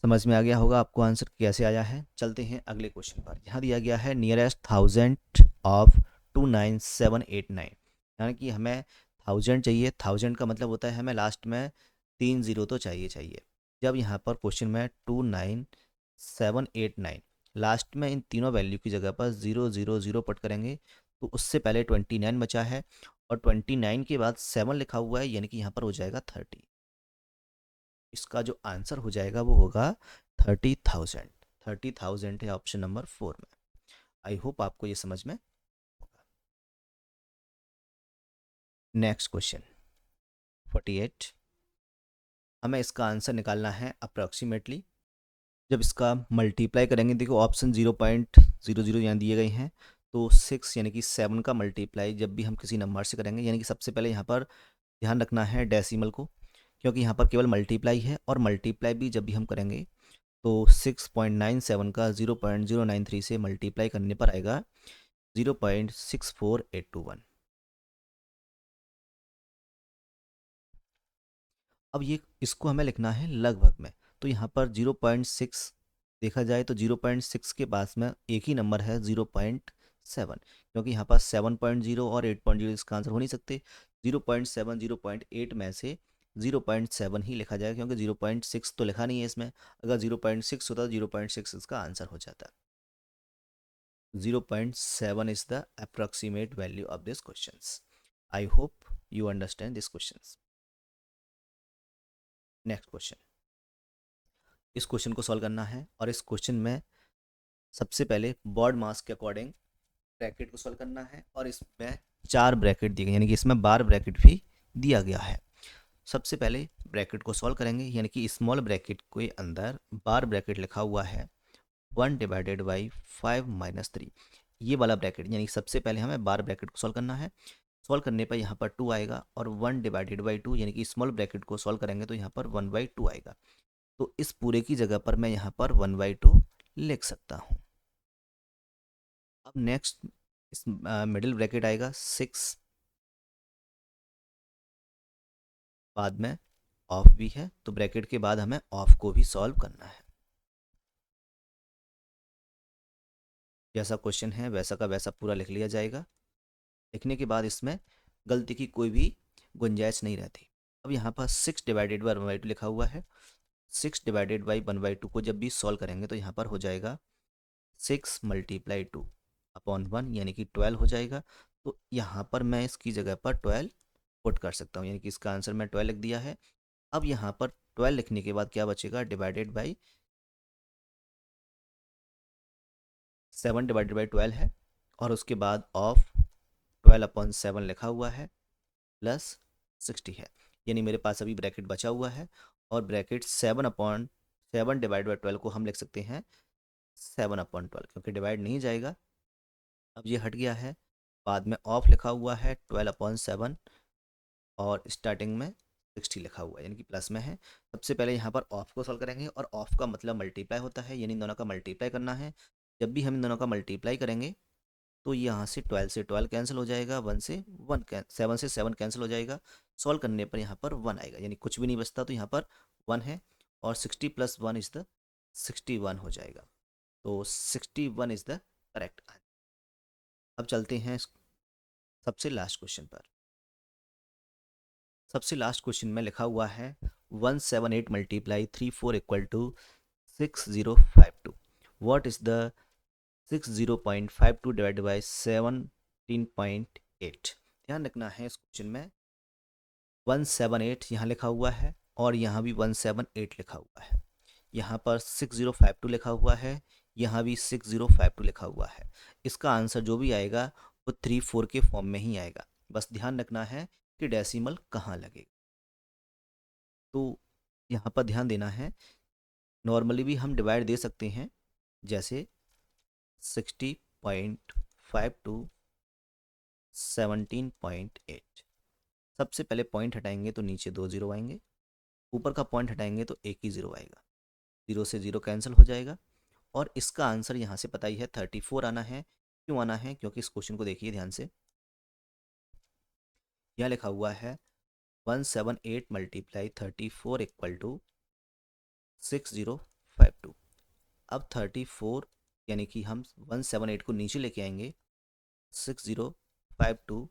समझ में आ गया होगा आपको आंसर कैसे आया है। चलते हैं अगले क्वेश्चन पर। यहाँ दिया गया है नियरेस्ट 1000 ऑफ 29789, यानी कि हमें 1000 चाहिए। 1000 का मतलब होता है हमें लास्ट में 3 जीरो तो चाहिए। जब यहाँ पर क्वेश्चन में 29789 लास्ट में इन तीनों वैल्यू की जगह पर 000 पुट करेंगे तो उससे पहले 29 बचा है, और 29 के बाद 7 लिखा हुआ है, यानी कि यहाँ पर हो जाएगा 30। इसका जो आंसर हो जाएगा वो होगा 30,000। 30,000 है ऑप्शन नंबर 4 में। आई होप आपको ये समझ में होगा। Next question 48। हमें इसका आंसर निकालना है अप्रॉक्सीमेटली। जब इसका मल्टीप्लाई करेंगे, देखो ऑप्शन 0.00 यहाँ दिए गए हैं, तो 6 यानी कि 7 का मल्टीप्लाई जब भी हम किसी नंबर से करेंगे, यानी कि सबसे पहले यहाँ पर ध्यान रखना है डेसिमल को, क्योंकि यहाँ पर केवल मल्टीप्लाई है, और मल्टीप्लाई भी जब भी हम करेंगे तो 6.97 का 0.093 से मल्टीप्लाई करने पर आएगा 0.64821। अब ये इसको हमें लिखना है लगभग में, तो यहाँ पर 0.6 देखा जाए तो 0.6 के पास में एक ही नंबर है 0.7, क्योंकि यहाँ पास 7.0 और 8.0 इसका आंसर हो नहीं सकते। 0.7 0.8 में से 0.7 ही लिखा जाएगा, क्योंकि 0.6 तो लिखा नहीं है इसमें। अगर 0.6 होता तो 0.6 इसका आंसर हो जाता। 0.7 is the approximate value of this questions. I hope you understand these questions. Next question, इस क्वेश्चन को सॉल्व करना है और इस क्वेश्चन में सबसे पहले बॉड मास के अकॉर्डिंग ब्रैकेट को सॉल्व करना है और इसमें 4 ब्रैकेट दिए गए, यानी कि इसमें बार ब्रैकेट भी दिया गया है। सबसे पहले ब्रैकेट को सॉल्व करेंगे, यानी कि स्मॉल ब्रैकेट के अंदर बार ब्रैकेट लिखा हुआ है 1 डिवाइडेड बाई 5 माइनस 3, ये वाला ब्रैकेट, यानी सबसे पहले हमें बार ब्रैकेट को सॉल्व करना है। सॉल्व करने पर यहाँ पर 2 आएगा और 1 डिवाइडेड बाई 2, यानी कि स्मॉल ब्रैकेट को सॉल्व करेंगे तो यहाँ पर 1/2 आएगा। तो इस पूरे की जगह पर मैं यहाँ पर 1/2 लिख सकता हूँ। अब नेक्स्ट इस मिडिल ब्रैकेट आएगा 6, बाद में ऑफ भी है, तो ब्रैकेट के बाद हमें ऑफ को भी सॉल्व करना है। जैसा क्वेश्चन है वैसा का वैसा पूरा लिख लिया जाएगा। लिखने के बाद इसमें गलती की कोई भी गुंजाइश नहीं रहती। अब यहाँ पर 6 डिवाइडेड बाई 1/2 लिखा हुआ है। 6 डिवाइडेड बाई 1/2 को जब भी सॉल्व करेंगे तो यहाँ पर हो जाएगा 6 मल्टीप्लाई 2 अपॉन 1, यानी कि 12 हो जाएगा। तो यहाँ पर मैं इसकी जगह पर 12 पुट कर सकता हूँ, यानी कि इसका आंसर मैं 12 लिख दिया है। अब यहाँ पर 12 लिखने के बाद क्या बचेगा, डिवाइडेड बाई 7 डिवाइडेड बाई 12 है, और उसके बाद ऑफ 12/7 लिखा हुआ है प्लस 60 है, यानी मेरे पास अभी ब्रैकेट बचा हुआ है। और ब्रैकेट 7/7 डिवाइड बाई 12 को हम लिख सकते हैं 7/12, क्योंकि डिवाइड नहीं जाएगा। अब ये हट गया है। बाद में ऑफ लिखा हुआ है 12/7 और स्टार्टिंग में 60 लिखा हुआ है, यानी कि प्लस में है। सबसे पहले यहाँ पर ऑफ को सॉल्व करेंगे, और ऑफ का मतलब मल्टीप्लाई होता है, यानी दोनों का मल्टीप्लाई करना है। जब भी हम इन दोनों का मल्टीप्लाई करेंगे तो यहाँ से 12 से 12 कैंसिल हो जाएगा, 1 से 1 7 से 7 कैंसिल हो जाएगा। सॉल्व करने पर यहाँ पर 1 आएगा, यानी कुछ भी नहीं बचता, तो यहाँ पर 1 है, और 60 + 1 इज़ द 61 हो जाएगा। तो 61 इज़ द करेक्ट आंसर। अब चलते हैं सबसे लास्ट क्वेश्चन पर। सबसे लास्ट क्वेश्चन में लिखा हुआ है 178 multiply 34 equal to 6052। What is the 60.52 divide by 17.8। ध्यान रखना है इस क्वेश्चन में 178 यहाँ लिखा हुआ है और यहाँ भी 178 लिखा हुआ है। यहाँ पर 6052 लिखा हुआ है, यहाँ भी 6052 लिखा हुआ है। इसका आंसर जो भी आएगा वो 34 के फॉर्म में ही आएगा। बस ध्यान रखना है कि डेसिमल कहाँ लगेगा। तो यहाँ पर ध्यान देना है, नॉर्मली भी हम डिवाइड दे सकते हैं, जैसे 60.52 17.8। सबसे पहले पॉइंट हटाएंगे तो नीचे 2 0 आएंगे, ऊपर का पॉइंट हटाएंगे तो एक ही 0 आएगा, 0 से 0 कैंसिल हो जाएगा। और इसका आंसर यहाँ से पता ही है 34 आना है। क्यों आना है, क्योंकि इस क्वेश्चन को देखिए ध्यान से, यह लिखा हुआ है 178 मल्टीप्लाई 34 इक्वल टू 6052। अब 34 यानी कि हम 178 को नीचे लेके आएंगे, 6052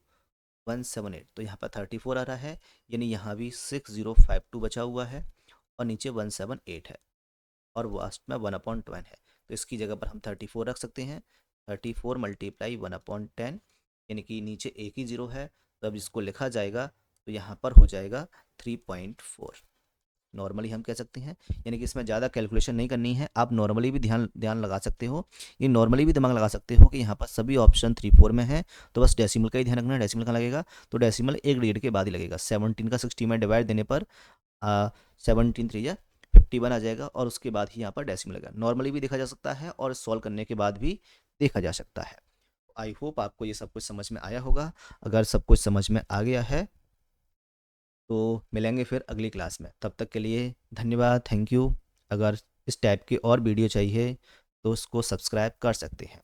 178, तो यहाँ पर 34 आ रहा है, यानी यहाँ भी 6052 बचा हुआ है और नीचे 178 है और लास्ट में 1/10 है। तो इसकी जगह पर हम 34 रख सकते हैं। 34 मल्टीप्लाई 1/10, यानी कि नीचे एक ही 0 है, तो अब इसको लिखा जाएगा तो यहाँ पर हो जाएगा 3.4। नॉर्मली हम कह सकते हैं, यानी कि इसमें ज़्यादा कैलकुलेशन नहीं करनी है। आप नॉर्मली भी ध्यान लगा सकते हो, ये नॉर्मली भी दिमाग लगा सकते हो कि यहाँ पर सभी ऑप्शन 3-4 में है, तो बस डेसिमल का ही ध्यान रखना है। डेसिमल कहाँ लगेगा, तो डेसिमल एक डिजिट के बाद ही लगेगा। 17 का 60 में डिवाइड देने पर 17 3 या 51 आ जाएगा, और उसके बाद ही यहाँ पर डेसिमल लगेगा। नॉर्मली भी देखा जा सकता है और सॉल्व करने के बाद भी देखा जा सकता है। आई होप आपको ये सब कुछ समझ में आया होगा। अगर सब कुछ समझ में आ गया है तो मिलेंगे फिर अगली क्लास में। तब तक के लिए धन्यवाद, थैंक यू। अगर इस टाइप की और वीडियो चाहिए तो उसको सब्सक्राइब कर सकते हैं।